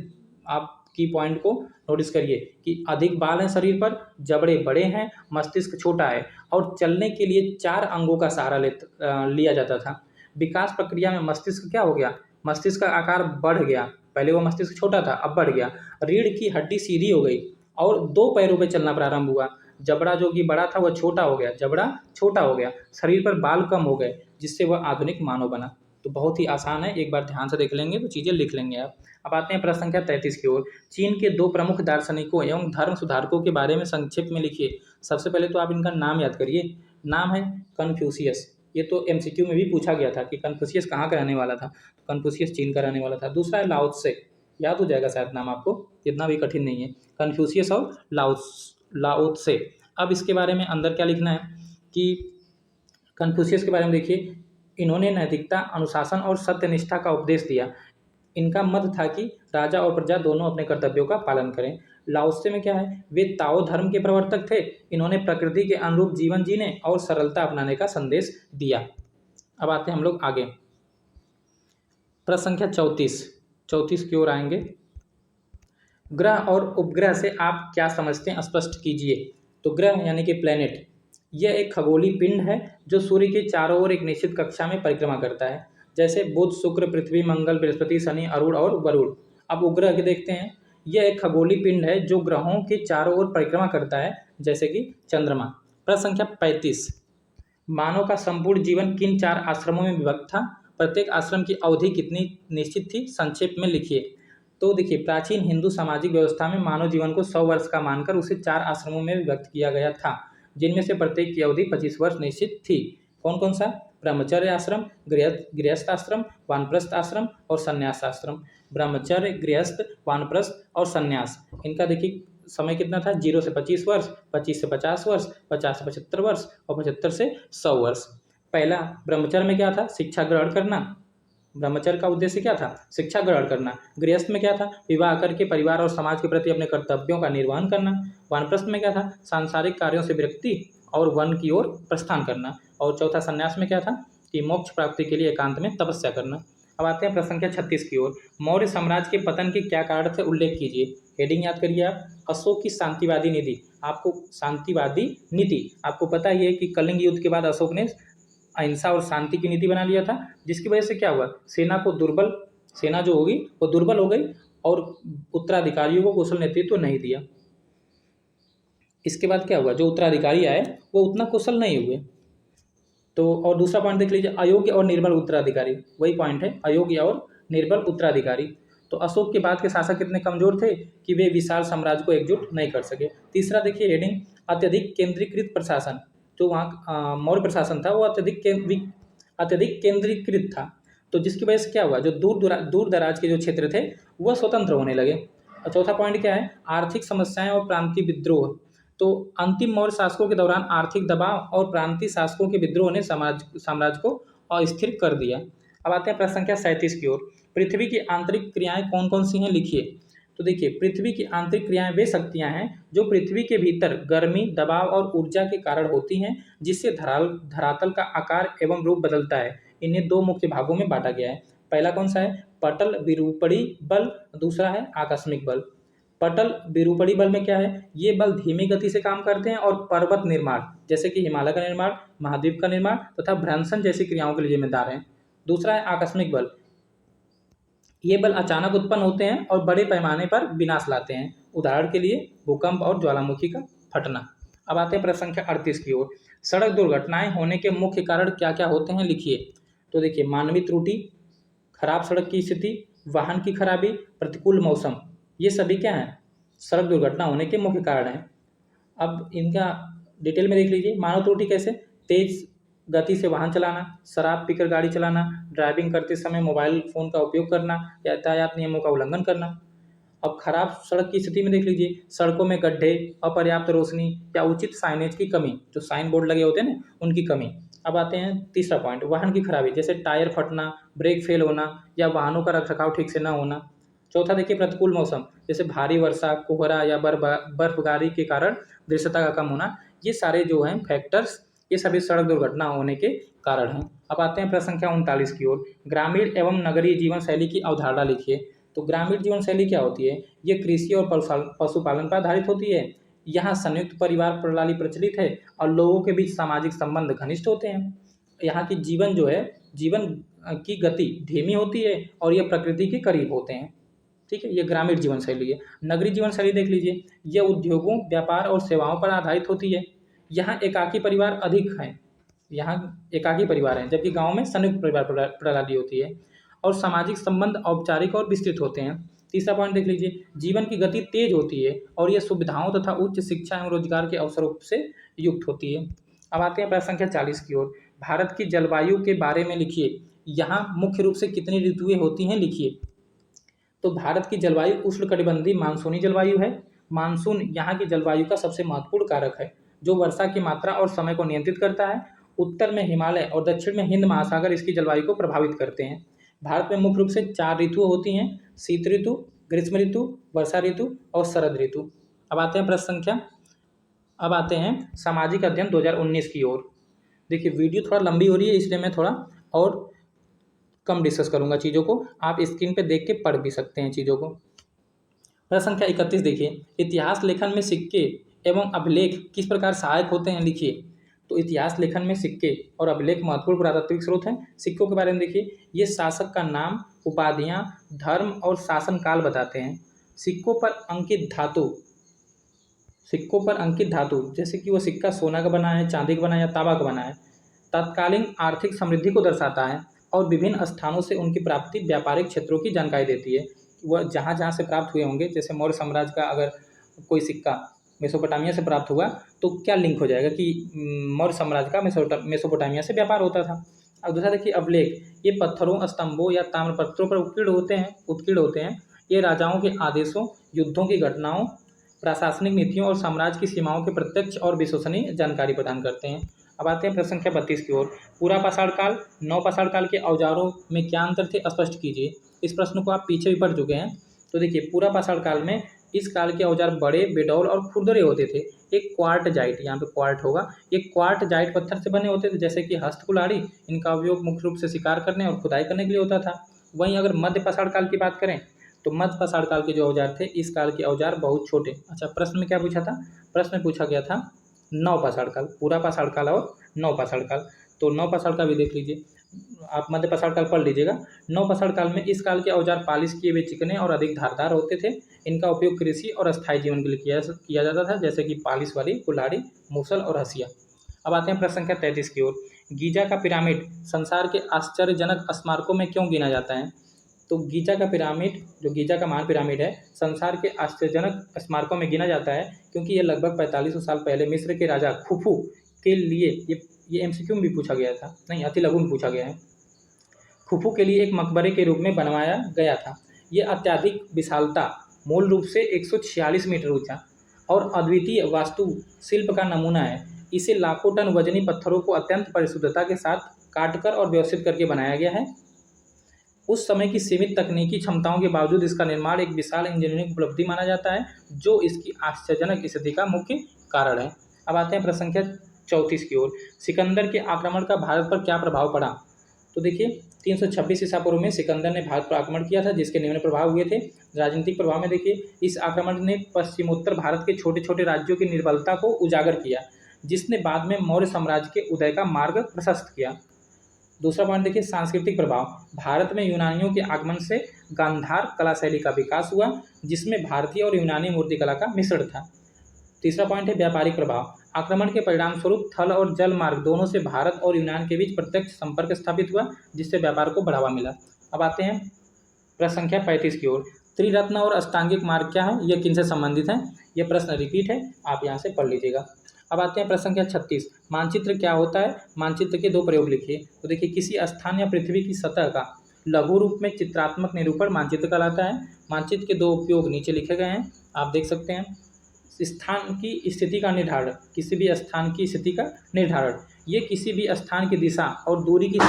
आप की पॉइंट को नोटिस करिए कि अधिक बाल हैं शरीर पर, जबड़े बड़े हैं, मस्तिष्क छोटा है, और चलने के लिए 4 अंगों का सहारा लिया जाता था। विकास प्रक्रिया में मस्तिष्क क्या हो गया, मस्तिष्क का आकार बढ़ गया। पहले वो मस्तिष्क छोटा था, अब बढ़ गया। रीढ़ की हड्डी सीधी हो गई और 2 पैरों पे चलना प्रारंभ हुआ। जबड़ा जो कि बड़ा था वह छोटा हो गया, जबड़ा छोटा हो गया। शरीर पर बाल कम हो गए, जिससे वह आधुनिक मानव बना। तो बहुत ही आसान है, एक बार ध्यान से देख लेंगे तो चीज़ें लिख लेंगे आप। अब आते हैं प्रश्न संख्या 33 की ओर। चीन के 2 प्रमुख दार्शनिकों एवं धर्म सुधारकों के बारे में संक्षेप में लिखिए। सबसे पहले तो आप इनका नाम याद करिए। नाम है कन्फ्यूशियस। ये तो एमसीक्यू में भी पूछा गया था कि कन्फ्यूशियस कहाँ का रहने वाला था। तो कन्फ्यूशियस चीन का रहने वाला था। दूसरा है लाओ त्से, याद हो जाएगा शायद नाम आपको, इतना भी कठिन नहीं है। कन्फ्यूशियस और लाओ त्से। अब इसके बारे में अंदर क्या लिखना है कि कन्फ्यूशियस के बारे में देखिए, इन्होंने नैतिकता, अनुशासन और सत्यनिष्ठा का उपदेश दिया। इनका मत था कि राजा और प्रजा दोनों अपने कर्तव्यों का पालन करें। लाओ त्से में क्या है, वे ताओ धर्म के प्रवर्तक थे। इन्होंने प्रकृति के अनुरूप जीवन जीने और सरलता अपनाने का संदेश दिया। अब आते हैं हम लोग आगे। प्रश्न संख्या 34 की ओर आएंगे। ग्रह और उपग्रह से आप क्या समझते हैं, स्पष्ट कीजिए। तो ग्रह यानी कि प्लेनेट, यह एक खगोलीय पिंड है जो सूर्य के चारों ओर एक निश्चित कक्षा में परिक्रमा करता है, जैसे बुध, शुक्र, पृथ्वी, मंगल, बृहस्पति, शनि, अरुण और वरुण। अब उपग्रह के देखते हैं। यह एक खगोलीय पिंड है जो ग्रहों के चारों ओर परिक्रमा करता है, जैसे कि चंद्रमा। प्रश्न संख्या 35, मानव का संपूर्ण जीवन किन 4 आश्रमों में विभक्त था? प्रत्येक आश्रम की अवधि कितनी निश्चित थी? संक्षेप में लिखिए। तो देखिए, प्राचीन हिंदू सामाजिक व्यवस्था में मानव जीवन को 100 वर्ष का मानकर उसे 4 आश्रमों में विभक्त किया गया था, जिनमें से प्रत्येक की अवधि 25 वर्ष निश्चित थी। कौन कौन सा? ब्रह्मचर्य आश्रम, गृहस्थ आश्रम, वानप्रस्थ आश्रम और संन्यास आश्रम। ब्रह्मचर्य, गृहस्थ, वानप्रस्थ और संन्यास, इनका देखिए समय कितना था? 0 से 25 वर्ष, 25 से 50 वर्ष, 50 से 75 वर्ष और 75 से 100 वर्ष। पहला ब्रह्मचर्य में क्या था? शिक्षा ग्रहण करना। ब्रह्मचर्य का उद्देश्य क्या था? शिक्षा ग्रहण करना। गृहस्थ में क्या था? विवाह करके परिवार और समाज के प्रति अपने कर्तव्यों का निर्वहन करना। वानप्रस्थ में क्या था? सांसारिक कार्यों से विरक्ति और वन की ओर प्रस्थान करना। और चौथा संन्यास में क्या था? कि मोक्ष प्राप्ति के लिए एकांत में तपस्या करना। अब आते हैं प्रश्न संख्या 36 की ओर। मौर्य साम्राज्य के पतन के क्या कारण थे? उल्लेख कीजिए। हेडिंग याद करिए आप, अशोक की शांतिवादी नीति। आपको शांतिवादी नीति, आपको पता ही है कि कलिंग युद्ध के बाद अशोक ने अहिंसा और शांति की नीति बना लिया था, जिसकी वजह से क्या हुआ? सेना जो होगी वो दुर्बल हो गई और उत्तराधिकारियों को कुशल नेतृत्व नहीं दिया। इसके बाद क्या हुआ? जो उत्तराधिकारी आए वो उतना कुशल नहीं हुए। तो और दूसरा पॉइंट देख लीजिए, अयोग्य और निर्बल उत्तराधिकारी। वही पॉइंट है, अयोग्य और निर्बल उत्तराधिकारी। तो अशोक के बाद के शासक कितने कमजोर थे कि वे विशाल साम्राज्य को एकजुट नहीं कर सके। तीसरा देखिए हेडिंग, अत्यधिक केंद्रीकृत प्रशासन। जो वहाँ मौर्य प्रशासन था वो अत्यधिक केंद्रीकृत था, तो जिसकी वजह से क्या हुआ? जो दूर दराज के जो क्षेत्र थे वह स्वतंत्र होने लगे। और चौथा पॉइंट क्या है? आर्थिक समस्याएं और प्रांतीय विद्रोह। तो अंतिम मौर्य शासकों के दौरान आर्थिक दबाव और प्रांतीय शासकों के विद्रोह ने साम्राज्य को अस्थिर कर दिया। अब आते हैं प्रश्न संख्या 37 की ओर। पृथ्वी की आंतरिक क्रियाएं कौन कौन सी हैं? लिखिए। तो देखिए, पृथ्वी की आंतरिक क्रियाएं वे शक्तियां हैं जो पृथ्वी के भीतर गर्मी, दबाव और ऊर्जा के कारण होती हैं, जिससे धरातल का आकार एवं रूप बदलता है। इन्हें 2 मुख्य भागों में बांटा गया है। पहला कौन सा है? पटल विरूपणी बल। दूसरा है आकस्मिक बल। पटल विरूपणी बल में क्या है? ये बल धीमी गति से काम करते हैं और पर्वत निर्माण, जैसे कि हिमालय का निर्माण, महाद्वीप का निर्माण तथा भ्रंशन जैसी क्रियाओं के लिए जिम्मेदार हैं। दूसरा है आकस्मिक बल। ये बल अचानक उत्पन्न होते हैं और बड़े पैमाने पर विनाश लाते हैं। उदाहरण के लिए भूकंप और ज्वालामुखी का फटना। अब आते हैं प्रश्न संख्या 38 की ओर। सड़क दुर्घटनाएं होने के मुख्य कारण क्या क्या होते हैं? लिखिए। तो देखिए, मानवीय त्रुटि, खराब सड़क की स्थिति, वाहन की खराबी, प्रतिकूल मौसम, ये सभी क्या हैं? सड़क दुर्घटना होने के मुख्य कारण हैं। अब इनका डिटेल में देख लीजिए। मानव त्रुटि कैसे? तेज गति से वाहन चलाना, शराब पीकर गाड़ी चलाना, ड्राइविंग करते समय मोबाइल फ़ोन का उपयोग करना, यातायात नियमों का उल्लंघन करना। अब खराब सड़क की स्थिति में देख लीजिए, सड़कों में गड्ढे, अपर्याप्त रोशनी या उचित साइनेज की कमी, जो साइन बोर्ड लगे होते हैं ना, उनकी कमी। अब आते हैं तीसरा पॉइंट, वाहन की खराबी, जैसे टायर फटना, ब्रेक फेल होना या वाहनों का रखरखाव ठीक से न होना। चौथा देखिए प्रतिकूल मौसम, जैसे भारी वर्षा, कोहरा या बर्फबारी के कारण दृश्यता का कम होना। ये सारे जो हैं फैक्टर्स, ये सभी सड़क दुर्घटना होने के कारण हैं। अब आते हैं प्रश्न संख्या 39 की ओर। ग्रामीण एवं नगरीय जीवन शैली की अवधारणा लिखिए। तो ग्रामीण जीवन शैली क्या होती है? ये कृषि और पशुपालन पर आधारित होती है। यहाँ संयुक्त परिवार प्रणाली प्रचलित है और लोगों के बीच सामाजिक संबंध घनिष्ठ होते हैं। यहाँ की जीवन जो है, जीवन की गति धीमी होती है और ये प्रकृति के करीब होते हैं। ठीक है, ये ग्रामीण जीवन शैली है। नगरीय जीवन शैली देख लीजिए, ये उद्योगों, व्यापार और सेवाओं पर आधारित होती है। यहाँ एकाकी परिवार अधिक हैं, यहाँ एकाकी परिवार हैं, जबकि गांव में संयुक्त परिवार प्रणाली होती है और सामाजिक संबंध औपचारिक और विस्तृत होते हैं। तीसरा पॉइंट देख लीजिए, जीवन की गति तेज होती है और यह सुविधाओं तथा उच्च शिक्षा एवं रोजगार के अवसरों से युक्त होती है। अब आते हैं प्रश्न संख्या 40 की ओर। भारत की जलवायु के बारे में लिखिए। यहाँ मुख्य रूप से कितनी ऋतुएं होती हैं? लिखिए। तो भारत की जलवायु उष्णकटिबंधीय मानसूनी जलवायु है। मानसून यहाँ की जलवायु का सबसे महत्वपूर्ण कारक है, जो वर्षा की मात्रा और समय को नियंत्रित करता है। उत्तर में हिमालय और दक्षिण में हिंद महासागर इसकी जलवायु को प्रभावित करते हैं। भारत में मुख्य रूप से 4 ऋतुएं होती हैं: शीत ऋतु, ग्रीष्म ऋतु, वर्षा ऋतु और शरद ऋतु। अब आते हैं सामाजिक अध्ययन 2019 की ओर। देखिए, वीडियो थोड़ा लंबी हो रही है, इसलिए मैं थोड़ा और कम डिस्कस करूंगा चीज़ों को। आप स्क्रीन पे देख के पढ़ भी सकते हैं चीज़ों को। प्रश्न संख्या 31 देखिए, इतिहास लेखन में सिक्के एवं अभिलेख किस प्रकार सहायक होते हैं? लिखिए। तो इतिहास लेखन में सिक्के और अभिलेख महत्वपूर्ण पुरातात्विक स्रोत हैं। सिक्कों के बारे में देखिए, ये शासक का नाम, उपाधियां, धर्म और शासन काल बताते हैं। सिक्कों पर अंकित धातु, जैसे कि वो सिक्का सोना का बना है, चांदी का बना है या तांबा का बना है, तत्कालीन आर्थिक समृद्धि को दर्शाता है और विभिन्न स्थानों से उनकी प्राप्ति व्यापारिक क्षेत्रों की जानकारी देती है। वह जहाँ जहाँ से प्राप्त हुए होंगे, जैसे मौर्य साम्राज्य का अगर कोई सिक्का मेसोपोटामिया से प्राप्त हुआ तो क्या लिंक हो जाएगा कि मौर्य साम्राज्य का मेसोपोटामिया से व्यापार होता था। अब दूसरा देखिए अभिलेख, ये पत्थरों, स्तंभों या ताम्रपत्रों पर उत्कीर्ण होते हैं। ये राजाओं के आदेशों, युद्धों की घटनाओं, प्रशासनिक नीतियों और साम्राज्य की सीमाओं के प्रत्यक्ष और विश्वसनीय जानकारी प्रदान करते हैं। अब आते हैं प्रश्न संख्या 32 की ओर। पूरा पाषाण काल, नवपाषाण काल के औजारों में क्या अंतर थे, स्पष्ट कीजिए। इस प्रश्न को आप पीछे भी पढ़ चुके हैं। तो देखिए पूरा पाषाण काल में इस काल के औजार बड़े, बेडौल और खुरदरे होते थे। एक क्वार्टजाइट, यहाँ पे क्वार्ट होगा, एक क्वार्टजाइट पत्थर से बने होते थे, जैसे कि हस्तकुल्हाड़ी। इनका उपयोग मुख्य रूप से शिकार करने और खुदाई करने के लिए होता था। वहीं अगर मध्य पाषाण काल की बात करें तो मध्य पाषाण काल के जो औजार थे, इस काल के औजार बहुत छोटे। अच्छा, प्रश्न में क्या पूछा था? प्रश्न में पूछा गया था नव पाषाण काल, पूरा पाषाण काल और नव पाषाण काल। तो नव पाषाण काल भी देख लीजिए, आप मध्य पाषाण काल पढ़ लीजिएगा। नव पाषाण काल में इस काल के औजार पालिश किए हुए चिकने और अधिक धारदार होते थे। इनका उपयोग कृषि और अस्थायी जीवन के लिए किया जाता था, जैसे कि पालिश वाली कुल्हाड़ी, मूसल और हसिया। अब आते हैं प्रश्न संख्या 33 की ओर। गीजा का पिरामिड संसार के आश्चर्यजनक स्मारकों में क्यों गिना जाता है? तो गीजा का पिरामिड, जो गीजा का महान पिरामिड है, संसार के आश्चर्यजनक स्मारकों में गिना जाता है क्योंकि यह लगभग 4500 साल पहले मिस्र के राजा खुफू के लिए, ये एमसीक्यू में भी पूछा गया था, नहीं अति लघु में पूछा गया है, खुफू के लिए एक मकबरे के रूप में बनवाया गया था। ये अत्यधिक विशालता, मूल रूप से 146 मीटर ऊंचा और अद्वितीय वास्तु शिल्प का नमूना है। इसे लाखों टन वजनी पत्थरों को अत्यंत परिशुद्धता के साथ काटकर और व्यवस्थित करके बनाया गया है। उस समय की सीमित तकनीकी क्षमताओं के बावजूद इसका निर्माण एक विशाल इंजीनियरिंग उपलब्धि माना जाता है, जो इसकी आश्चर्यजनक स्थिति का मुख्य कारण है। अब आते हैं प्रश्न संख्या 34 की ओर। सिकंदर के आक्रमण का भारत पर क्या प्रभाव पड़ा? तो देखिए 326 ईसा पूर्व में सिकंदर ने भारत पर आक्रमण किया था, जिसके निम्न प्रभाव हुए थे। राजनीतिक प्रभाव में देखिए, इस आक्रमण ने पश्चिमोत्तर भारत के छोटे छोटे राज्यों की निर्बलता को उजागर किया, जिसने बाद में मौर्य साम्राज्य के उदय का मार्ग प्रशस्त किया। दूसरा पॉइंट देखिए, सांस्कृतिक प्रभाव। भारत में यूनानियों के आगमन से गांधार कला शैली का विकास हुआ, जिसमें भारतीय और यूनानी मूर्तिकला का मिश्रण था। तीसरा पॉइंट है व्यापारिक प्रभाव। आक्रमण के परिणाम स्वरूप थल और जल मार्ग दोनों से भारत और यूनान के बीच प्रत्यक्ष संपर्क स्थापित हुआ, जिससे व्यापार को बढ़ावा मिला। अब आते हैं प्रश्न संख्या 35 की ओर। त्रिरत्न और अष्टांगिक मार्ग क्या है, यह किनसे संबंधित है? यह प्रश्न रिपीट है, आप यहाँ से पढ़ लीजिएगा। अब आते हैं प्रश्न संख्या 36। मानचित्र क्या होता है? मानचित्र के दो प्रयोग लिखिए। तो देखिए, किसी स्थान या पृथ्वी की सतह का लघु रूप में चित्रात्मक निरूपण मानचित्र कहलाता है। मानचित्र के दो उपयोग नीचे लिखे गए हैं, आप देख सकते हैं। स्थान की स्थिति का निर्धारण, किसी भी स्थान की स्थिति का निर्धारण। ये किसी भी स्थान की दिशा और दूरी की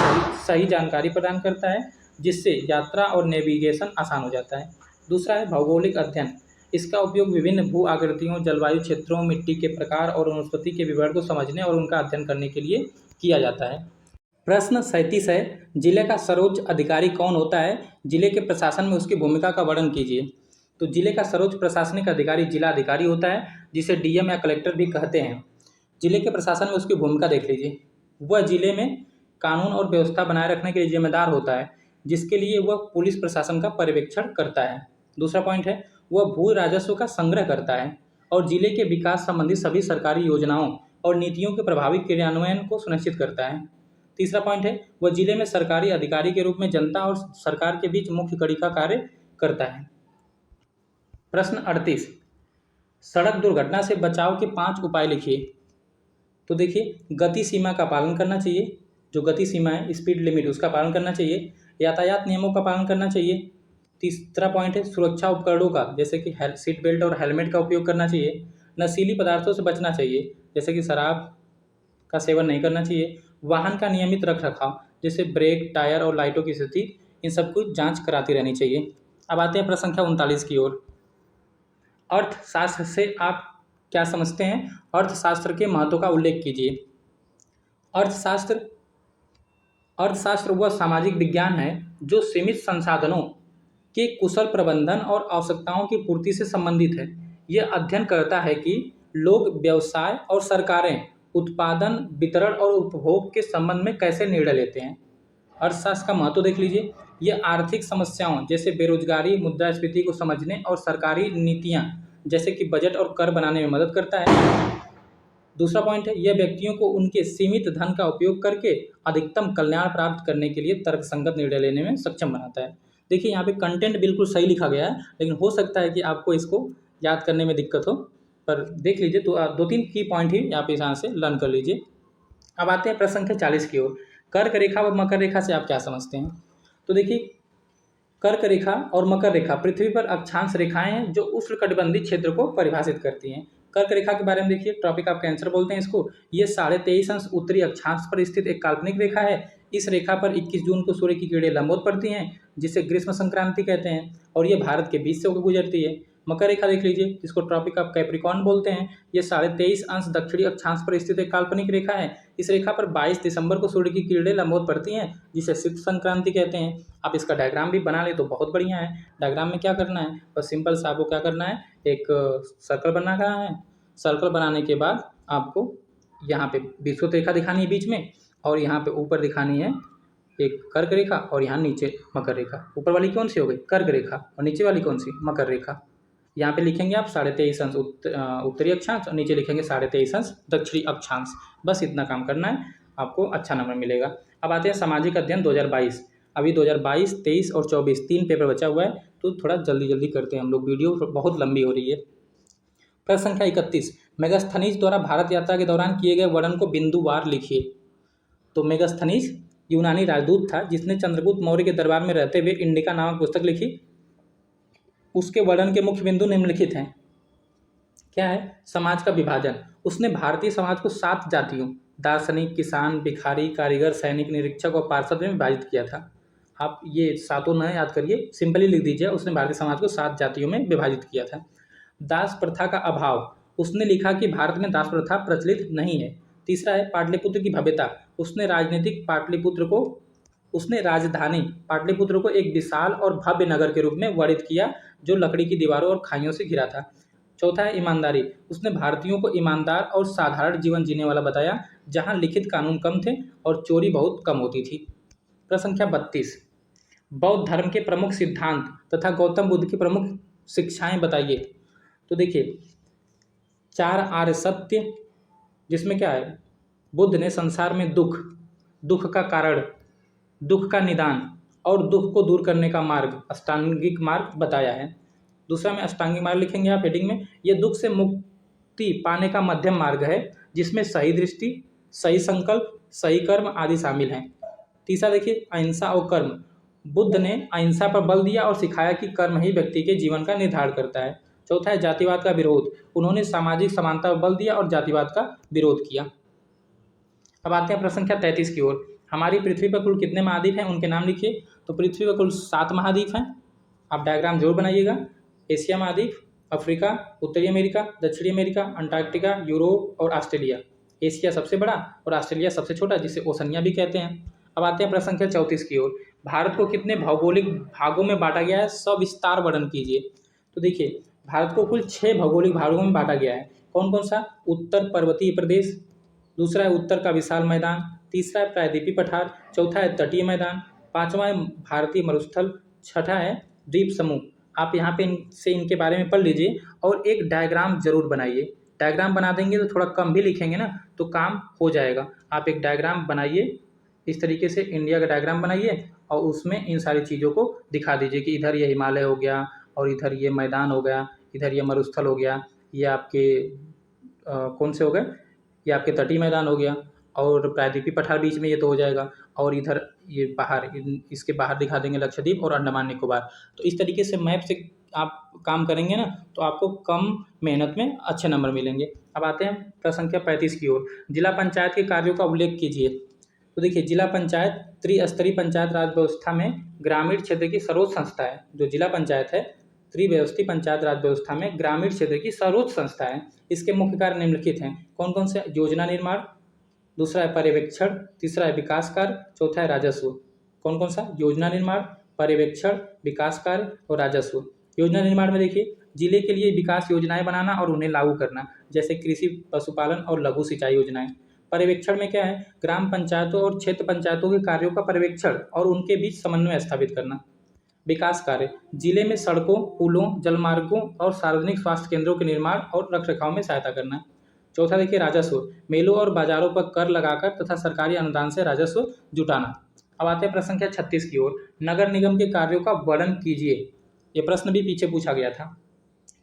सही जानकारी प्रदान करता है, जिससे यात्रा और नेविगेशन आसान हो जाता है। दूसरा है भौगोलिक अध्ययन। इसका उपयोग विभिन्न भू आकृतियों, जलवायु क्षेत्रों, मिट्टी के प्रकार और वनस्पति के विवरण को समझने और उनका अध्ययन करने के लिए किया जाता है। प्रश्न 37 है, जिले का सर्वोच्च अधिकारी कौन होता है? जिले के प्रशासन में उसकी भूमिका का वर्णन कीजिए। तो जिले का सर्वोच्च प्रशासनिक अधिकारी जिला अधिकारी होता है, जिसे डीएम या कलेक्टर भी कहते हैं। जिले के प्रशासन में उसकी भूमिका देख लीजिए। वह जिले में कानून और व्यवस्था बनाए रखने के लिए जिम्मेदार होता है, जिसके लिए वह पुलिस प्रशासन का पर्यवेक्षण करता है। दूसरा पॉइंट है, वह भू राजस्व का संग्रह करता है और जिले के विकास संबंधी सभी सरकारी योजनाओं और नीतियों के प्रभावी क्रियान्वयन को सुनिश्चित करता है। तीसरा पॉइंट है, वह जिले में सरकारी अधिकारी के रूप में जनता और सरकार के बीच मुख्य कड़ी का कार्य करता है। प्रश्न 38। सड़क दुर्घटना से बचाव के 5 उपाय लिखिए। तो देखिए, गति सीमा का पालन करना चाहिए, जो गति सीमा है स्पीड लिमिट उसका पालन करना चाहिए। यातायात नियमों का पालन करना चाहिए। तीसरा पॉइंट है सुरक्षा उपकरणों का, जैसे कि सीट बेल्ट और हेलमेट का उपयोग करना चाहिए। नशीली पदार्थों से बचना चाहिए, जैसे कि शराब का सेवन नहीं करना चाहिए। वाहन का नियमित रख रखाव, जैसे ब्रेक, टायर और लाइटों की स्थिति, इन सबको जांच कराती रहनी चाहिए। अब आते हैं प्रश्न संख्या 39 की ओर। अर्थशास्त्र से आप क्या समझते हैं? अर्थशास्त्र के महत्व का उल्लेख कीजिए। अर्थशास्त्र वह सामाजिक विज्ञान है जो सीमित संसाधनों के कुशल प्रबंधन और आवश्यकताओं की पूर्ति से संबंधित है। यह अध्ययन करता है कि लोग, व्यवसाय और सरकारें उत्पादन, वितरण और उपभोग के संबंध में कैसे निर्णय लेते हैं। अर्थशास्त्र का महत्व देख लीजिए। यह आर्थिक समस्याओं जैसे बेरोजगारी, मुद्रास्फीति को समझने और सरकारी नीतियां जैसे कि बजट और कर बनाने में मदद करता है। दूसरा पॉइंट है, यह व्यक्तियों को उनके सीमित धन का उपयोग करके अधिकतम कल्याण प्राप्त करने के लिए तर्कसंगत निर्णय लेने में सक्षम बनाता है। देखिए यहाँ पे कंटेंट बिल्कुल सही लिखा गया है, लेकिन हो सकता है कि आपको इसको याद करने में दिक्कत हो, पर देख लीजिए तो 2-3 की पॉइंट ही आप यहाँ से लर्न कर लीजिए। अब आते हैं प्रश्न संख्या 40 की ओर। कर्क रेखा व मकर रेखा से आप क्या समझते हैं? तो देखिए, कर्क रेखा और मकर रेखा पृथ्वी पर अक्षांश रेखाएं हैं जो उष्णकटिबंधीय क्षेत्र को परिभाषित करती हैं। कर्क रेखा के बारे में देखिए, ट्रॉपिक ऑफ कैंसर बोलते हैं इसको। ये 23.5 उत्तरी अक्षांश पर स्थित एक काल्पनिक रेखा है। इस रेखा पर 21 जून को सूर्य की किरणें लंबवत पड़ती हैं, जिसे ग्रीष्म संक्रांति कहते हैं, और ये भारत के बीच से होकर गुजरती है। मकर रेखा देख लीजिए, जिसको ट्रॉपिक ऑफ कैप्रिकॉर्न बोलते हैं। ये 23.5 दक्षिणी अक्षांश पर स्थित एक काल्पनिक रेखा है। इस रेखा पर 22 दिसंबर को सूर्य की किरणें लंबवत पड़ती हैं, जिसे शीत संक्रांति कहते हैं। आप इसका डायग्राम भी बना ले तो बहुत बढ़िया है। डायग्राम में क्या करना है, बस सिंपल सा आपको क्या करना है, एक सर्कल बनाना है। सर्कल बनाने के बाद आपको यहाँ पे विषुवत रेखा दिखानी है बीच में, और यहाँ पे ऊपर दिखानी है एक कर्क रेखा, और यहाँ नीचे मकर रेखा। ऊपर वाली कौन सी हो गई, कर्क रेखा, और नीचे वाली कौन सी, मकर रेखा। यहाँ पे लिखेंगे आप 23.5 अंश उत्तरी अक्षांश, और नीचे लिखेंगे 23.5 अंश दक्षिणी अक्षांश। बस इतना काम करना है, आपको अच्छा नंबर मिलेगा। अब आते हैं सामाजिक अध्ययन 2022। अभी 2022, 23 और 24 3 पेपर बचा हुआ है, तो थोड़ा जल्दी जल्दी करते हैं हम लोग, वीडियो बहुत लंबी हो रही है। प्रश्न संख्या 31, मेगास्थनीज द्वारा भारत यात्रा के दौरान किए गए वर्णन को बिंदुवार लिखिए। तो मेगास्थनीज यूनानी राजदूत था जिसने चंद्रगुप्त मौर्य के दरबार में रहते हुए इंडिका नामक पुस्तक लिखी। उसके वर्णन के मुख्य बिंदु निम्नलिखित हैं। क्या है, समाज का विभाजन। उसने भारतीय समाज को 7 जातियों, दार्शनिक, किसान, भिखारी, कारीगर, सैनिक, निरीक्षक और पार्षद में विभाजित किया था। आप ये सातों न याद करिए, सिंपली लिख दीजिए, उसने भारतीय समाज को 7 जातियों में विभाजित किया था। दास प्रथा का अभाव। उसने लिखा कि भारत में दास प्रथा प्रचलित नहीं है। तीसरा है पाटलिपुत्र की भव्यता। उसने राजधानी पाटलिपुत्र को एक विशाल और भव्य नगर के रूप में वर्णित किया, जो लकड़ी की दीवारों और खाइयों से घिरा था। चौथा है ईमानदारी। उसने भारतीयों को ईमानदार और साधारण जीवन जीने वाला बताया, जहां लिखित कानून कम थे और चोरी बहुत कम होती थी। प्रश्न संख्या 32, बौद्ध धर्म के प्रमुख सिद्धांत तथा गौतम बुद्ध की प्रमुख शिक्षाएं बताइए। तो देखिए, 4 आर्य सत्य, जिसमें क्या है, बुद्ध ने संसार में दुख, दुख का कारण, दुख का निदान और दुख को दूर करने का मार्ग, अष्टांगिक मार्ग बताया है। दूसरा में अष्टांगिक मार्ग लिखेंगे आप हेडिंग में। ये दुख से मुक्ति पाने का मध्यम मार्ग है, जिसमें सही दृष्टि, सही संकल्प, सही कर्म आदि शामिल हैं। तीसरा देखिए, अहिंसा और कर्म। बुद्ध ने अहिंसा पर बल दिया और सिखाया कि कर्म ही व्यक्ति के जीवन का निर्धारण करता है। चौथा है जातिवाद का विरोध। उन्होंने सामाजिक समानता पर बल दिया और जातिवाद का विरोध किया। अब आते हैं प्रश्न संख्या 33 की ओर। हमारी पृथ्वी पर कुल कितने महाद्वीप हैं, उनके नाम लिखिए। तो पृथ्वी पर कुल 7 महाद्वीप हैं। आप डायग्राम जरूर बनाइएगा। एशिया महाद्वीप, अफ्रीका, उत्तरी अमेरिका, दक्षिणी अमेरिका, अंटार्कटिका, यूरोप और ऑस्ट्रेलिया। एशिया सबसे बड़ा और ऑस्ट्रेलिया सबसे छोटा, जिसे ओशनिया भी कहते हैं। अब आते हैं प्रश्न संख्या 34 की ओर। भारत को कितने भौगोलिक भागों में बांटा गया है, सविस्तार वर्णन कीजिए। तो देखिए, भारत को कुल 6 भौगोलिक भागों में बांटा गया है। कौन कौन सा, उत्तर पर्वतीय प्रदेश, दूसरा है उत्तर का विशाल मैदान, तीसरा है प्रायद्वीपीय पठार, चौथा है तटीय मैदान, पांचवा है भारतीय मरुस्थल, छठा है द्वीप समूह। आप यहाँ पे इनसे इनके बारे में पढ़ लीजिए और एक डायग्राम जरूर बनाइए। डायग्राम बना देंगे तो थोड़ा कम भी लिखेंगे ना, तो काम हो जाएगा। आप एक डायग्राम बनाइए, इस तरीके से इंडिया का डायग्राम बनाइए और उसमें इन सारी चीज़ों को दिखा दीजिए कि इधर ये हिमालय हो गया, और इधर ये मैदान हो गया, इधर ये मरुस्थल हो गया, ये आपके कौन से हो गए, ये आपके तटीय मैदान हो गया, और प्रायद्वीपीय पठार बीच में ये तो हो जाएगा, और इधर ये बाहर इसके बाहर दिखा देंगे लक्षद्वीप और अंडमान निकोबार। तो इस तरीके से मैप से आप काम करेंगे ना, तो आपको कम मेहनत में अच्छे नंबर मिलेंगे। अब आते हैं प्रश्न संख्या 35 की ओर। जिला पंचायत के कार्यों का उल्लेख कीजिए। तो देखिए, जिला पंचायत त्रिस्तरीय पंचायत राज व्यवस्था में ग्रामीण क्षेत्र की सर्वोच्च संस्था है। जो जिला पंचायत है, त्रिव्यवस्थीय पंचायत राज व्यवस्था में ग्रामीण क्षेत्र की सर्वोच्च संस्था है। इसके मुख्य कार्य निम्नलिखित हैं। कौन कौन से, योजना निर्माण, दूसरा है पर्यवेक्षण, तीसरा है विकास कार्य, चौथा है राजस्व। कौन कौन सा, योजना निर्माण, पर्यवेक्षण, विकास कार्य और राजस्व। योजना निर्माण में देखिए, जिले के लिए विकास योजनाएं बनाना और उन्हें लागू करना, जैसे कृषि, पशुपालन और लघु सिंचाई योजनाएं। पर्यवेक्षण में क्या है, ग्राम पंचायतों और क्षेत्र पंचायतों के कार्यों का पर्यवेक्षण और उनके बीच समन्वय स्थापित करना। विकास कार्य, जिले में सड़कों, पुलों, जलमार्गों और सार्वजनिक स्वास्थ्य केंद्रों के निर्माण और रखरखाव में सहायता करना। चौथा देखिए राजस्व, मेलों और बाजारों पर कर लगाकर तथा सरकारी अनुदान से राजस्व जुटाना। अब आते हैं प्रश्न संख्या 36 की ओर, नगर निगम के कार्यों का वर्णन कीजिए। ये प्रश्न भी पीछे पूछा गया था।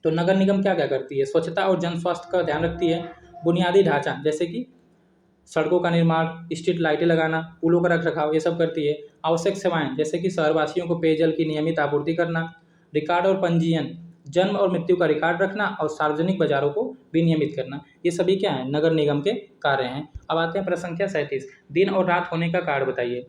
तो नगर निगम क्या क्या करती है? स्वच्छता और जन स्वास्थ्य का ध्यान रखती है, बुनियादी ढांचा जैसे कि सड़कों का निर्माण, स्ट्रीट लाइटें लगाना, पुलों का रखरखाव, ये सब करती है। आवश्यक सेवाएं जैसे कि शहरवासियों को पेयजल की नियमित आपूर्ति करना, रिकॉर्ड और पंजीयन, जन्म और मृत्यु का रिकॉर्ड रखना और सार्वजनिक बाजारों को विनियमित करना, ये सभी क्या है? नगर निगम के कार्य हैं। अब आते हैं प्रश्न संख्या 37, दिन और रात होने का कारण बताइए।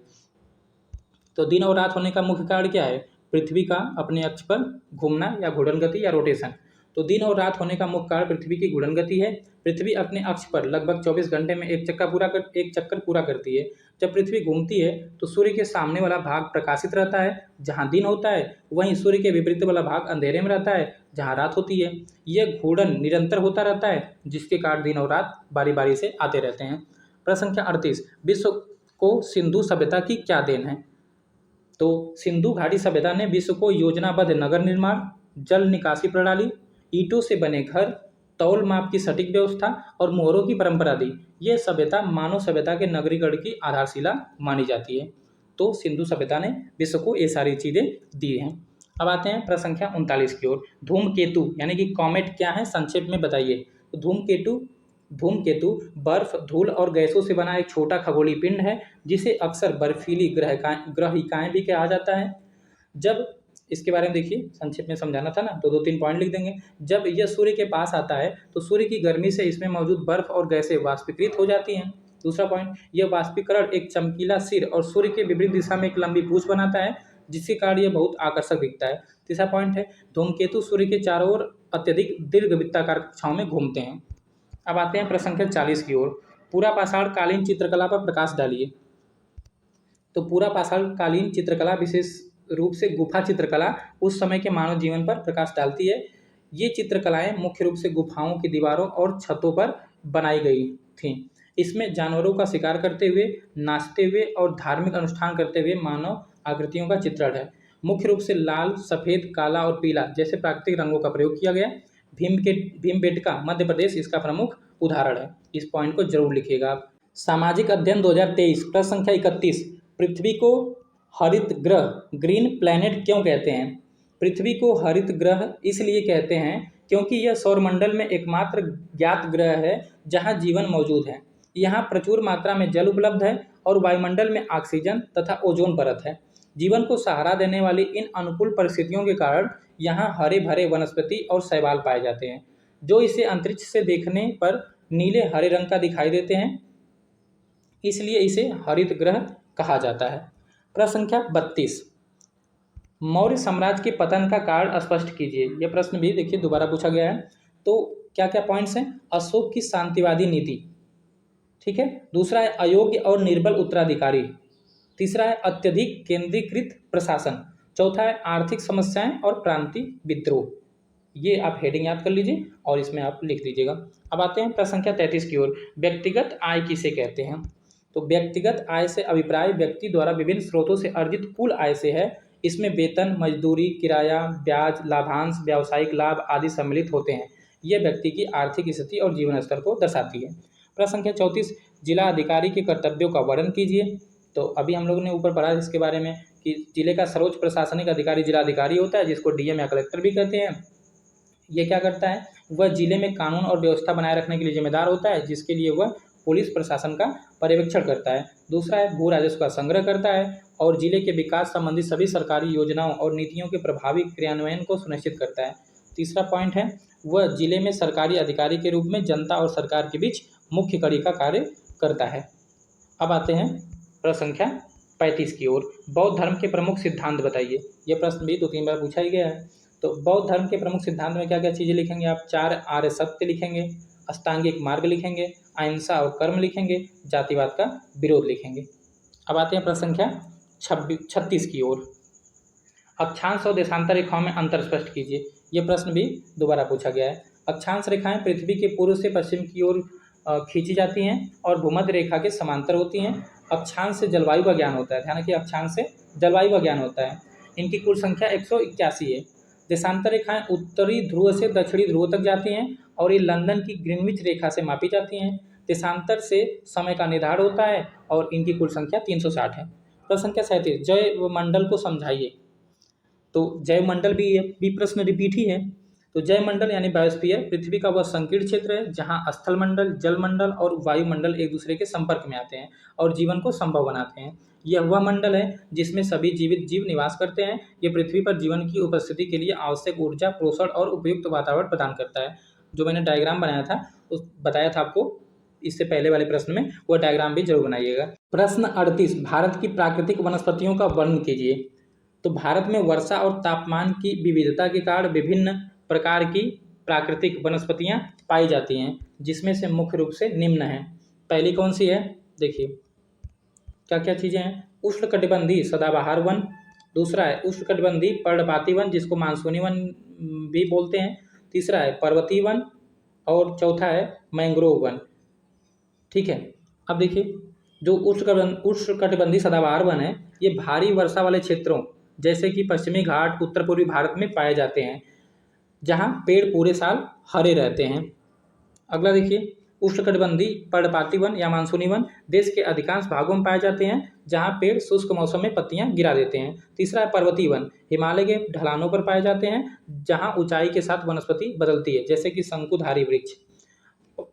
तो दिन और रात होने का मुख्य कारण क्या है? पृथ्वी का अपने अक्ष पर घूमना या घूर्णन गति या रोटेशन। तो दिन और रात होने का मुख्य कारण पृथ्वी की घूर्णन गति है। पृथ्वी अपने अक्ष पर लगभग 24 घंटे में एक चक्कर पूरा करती है। जब पृथ्वी घूमती है तो सूर्य के सामने वाला भाग प्रकाशित रहता है जहाँ दिन होता है, वहीं सूर्य के विपरीत वाला भाग अंधेरे में रहता है जहाँ रात होती है। यह घूर्णन निरंतर होता रहता है जिसके कारण दिन और रात बारी बारी से आते रहते हैं। प्रश्न संख्या 38, विश्व को सिंधु सभ्यता की क्या देन है? तो सिंधु घाटी सभ्यता ने विश्व को योजनाबद्ध नगर निर्माण, जल निकासी प्रणाली, ईंटों से बने घर, तौल माप की सटीक व्यवस्था और मोहरों की परंपरा दी। यह सभ्यता मानव सभ्यता के नगरीकरण की आधारशिला मानी जाती है। तो सिंधु सभ्यता ने विश्व को ये सारी चीज़ें दी हैं। अब आते हैं प्रश्न संख्या 39 की ओर, धूमकेतु यानी कि कॉमेट क्या है? संक्षेप में बताइए। तो धूमकेतु बर्फ, धूल और गैसों से बना एक छोटा खगोलीय पिंड है जिसे अक्सर बर्फीली ग्रहिकाएं भी कहा जाता है। जब इसके बारे में देखिए, संक्षेप में समझाना था ना, तो 2-3 पॉइंट लिख देंगे। जब यह सूर्य के पास आता है तो सूर्य की गर्मी से इसमें मौजूद बर्फ और गैसें वाष्पीकृत हो जाती हैं। दूसरा पॉइंट, यह वाष्पीकरण एक चमकीला सिर और सूर्य के विपरीत दिशा में एक लंबी पूंछ बनाता है जिसके कारण यह बहुत आकर्षक दिखता है। तीसरा पॉइंट है, धूमकेतु सूर्य के चारों ओर अत्यधिक दीर्घ वृत्ताकार कक्षाओं में घूमते हैं। अब आते हैं प्रश्न संख्या 40 की ओर, पूरा पाषाण कालीन चित्रकला पर प्रकाश डालिए। तो पूरा पाषाण कालीन चित्रकला विशेष रूप से गुफा चित्रकला उस समय के मानव जीवन पर प्रकाश डालती है। ये चित्रकलाएं मुख्य रूप से गुफाओं की दीवारों और छतों पर बनाई गई थीं। इसमें जानवरों का शिकार करते हुए, नाचते हुए और धार्मिक अनुष्ठान करते हुए मानव आकृतियों का चित्रण है। मुख्य रूप से लाल, सफ़ेद, काला और पीला जैसे प्राकृतिक रंगों का प्रयोग किया गया। भीमबेटका मध्य प्रदेश इसका प्रमुख उदाहरण है। इस पॉइंट को जरूर लिखिएगा आप। सामाजिक अध्ययन 2023 प्रश्न संख्या 31, पृथ्वी को हरित ग्रह ग्रीन प्लैनेट क्यों कहते हैं? पृथ्वी को हरित ग्रह इसलिए कहते हैं क्योंकि यह सौरमंडल में एकमात्र ज्ञात ग्रह है जहां जीवन मौजूद है। यहाँ प्रचुर मात्रा में जल उपलब्ध है और वायुमंडल में ऑक्सीजन तथा ओजोन परत है। जीवन को सहारा देने वाली इन अनुकूल परिस्थितियों के कारण यहाँ हरे भरे वनस्पति और शैवाल पाए जाते हैं जो इसे अंतरिक्ष से देखने पर नीले हरे रंग का दिखाई देते हैं, इसलिए इसे हरित ग्रह कहा जाता है। प्रश्न संख्या 32, मौर्य साम्राज्य के पतन का कारण स्पष्ट कीजिए। यह प्रश्न भी देखिए दोबारा पूछा गया है। तो क्या क्या पॉइंट्स हैं? अशोक की शांतिवादी नीति, ठीक है। दूसरा है अयोग्य और निर्बल उत्तराधिकारी। तीसरा है अत्यधिक केंद्रीकृत प्रशासन। चौथा है आर्थिक समस्याएं और प्रांतीय विद्रोह। ये आप हेडिंग याद कर लीजिए और इसमें आप लिख दीजिएगा। अब आते हैं प्रश्न संख्या 33 की ओर, व्यक्तिगत आय किसे कहते हैं? तो व्यक्तिगत आय से अभिप्राय व्यक्ति द्वारा विभिन्न स्रोतों से अर्जित कुल आय से है। इसमें वेतन, मजदूरी, किराया, ब्याज, लाभांश, व्यावसायिक लाभ आदि सम्मिलित होते हैं। यह व्यक्ति की आर्थिक स्थिति और जीवन स्तर को दर्शाती है। प्रश्न संख्या 34, जिला अधिकारी के कर्तव्यों का वर्णन कीजिए। तो अभी हम लोगों ने ऊपर पढ़ा इसके बारे में कि जिले का सर्वोच्च प्रशासनिक अधिकारी जिला अधिकारी होता है, जिसको डीएम या कलेक्टर भी कहते हैं। ये क्या करता है? वह जिले में कानून और व्यवस्था बनाए रखने के लिए जिम्मेदार होता है, जिसके लिए वह पुलिस प्रशासन का पर्यवेक्षण करता है। दूसरा है भू राजस्व का संग्रह करता है और जिले के विकास संबंधी सभी सरकारी योजनाओं और नीतियों के प्रभावी क्रियान्वयन को सुनिश्चित करता है। तीसरा पॉइंट है वह जिले में सरकारी अधिकारी के रूप में जनता और सरकार के बीच मुख्य कड़ी का कार्य करता है। अब आते हैं प्रश्न संख्या 35 की ओर, बौद्ध धर्म के प्रमुख सिद्धांत बताइए। यह प्रश्न भी 2-3 बार पूछा ही गया है। तो बौद्ध धर्म के प्रमुख सिद्धांत में क्या क्या चीज़ें लिखेंगे आप? 4 आर्य सत्य लिखेंगे, अष्टांगिक मार्ग लिखेंगे, अहिंसा और कर्म लिखेंगे, जातिवाद का विरोध लिखेंगे। अब आते हैं प्रश्न संख्या 36 की ओर, अक्षांश और देशांतर रेखाओं में अंतर स्पष्ट कीजिए। यह प्रश्न भी दोबारा पूछा गया है। अक्षांश रेखाएं पृथ्वी के पूर्व से पश्चिम की ओर खींची जाती हैं और भूमध्य रेखा के समांतर होती हैं। अक्षांश से जलवायु का ज्ञान होता है। ध्यान रखिए, अक्षांश से जलवायु का ज्ञान होता है। इनकी कुल संख्या 181 है। देशांतर रेखाएं उत्तरी ध्रुव से दक्षिणी ध्रुव तक जाती हैं और ये लंदन की ग्रीनविच रेखा से मापी जाती हैं। देशांतर से समय का निर्धारण होता है और इनकी कुल संख्या 360 है। प्रश्न संख्या 37, जय मंडल को समझाइए। तो जयमंडल भी प्रश्न रिपीट ही है। तो जयमंडल यानी बायोस्फीयर पृथ्वी का वह संकीर्ण क्षेत्र है जहां स्थल मंडल, जल मंडल और वायुमंडल एक दूसरे के संपर्क में आते हैं और जीवन को संभव बनाते हैं। यह वह मंडल है जिसमें सभी जीवित जीव निवास करते हैं। यह पृथ्वी पर जीवन की उपस्थिति के लिए आवश्यक ऊर्जा, पोषण और उपयुक्त वातावरण प्रदान करता है। जो मैंने डायग्राम बनाया था, उस बताया था आपको इससे पहले वाले प्रश्न में, वह डायग्राम भी जरूर बनाइएगा। प्रश्न 38, भारत की प्राकृतिक वनस्पतियों का वर्णन कीजिए। तो भारत में वर्षा और तापमान की विविधता के कारण विभिन्न प्रकार की प्राकृतिक वनस्पतियां पाई जाती हैं, जिसमें से मुख्य रूप से निम्न हैं। पहली कौन सी है, देखिए क्या क्या चीज़ें हैं। उष्णकटिबंधीय सदाबहार वन, दूसरा है उष्णकटिबंधीय पर्णपाती वन जिसको मानसूनी वन भी बोलते हैं, तीसरा है पर्वतीय वन और चौथा है मैंग्रोव वन। ठीक है, अब देखिए जो उष्णकटिबंधीय सदाबहार वन है, ये भारी वर्षा वाले क्षेत्रों जैसे कि पश्चिमी घाट, उत्तर पूर्वी भारत में पाए जाते हैं, जहाँ पेड़ पूरे साल हरे रहते हैं। अगला देखिए, उष्णकटिबंधीय पर्णपाती वन या मानसूनी वन देश के अधिकांश भागों में पाए जाते हैं, जहाँ पेड़ शुष्क मौसम में पत्तियां गिरा देते हैं। तीसरा है पर्वतीय वन, हिमालय के ढलानों पर पाए जाते हैं, जहाँ ऊंचाई के साथ वनस्पति बदलती है, जैसे कि शंकुधारी वृक्ष।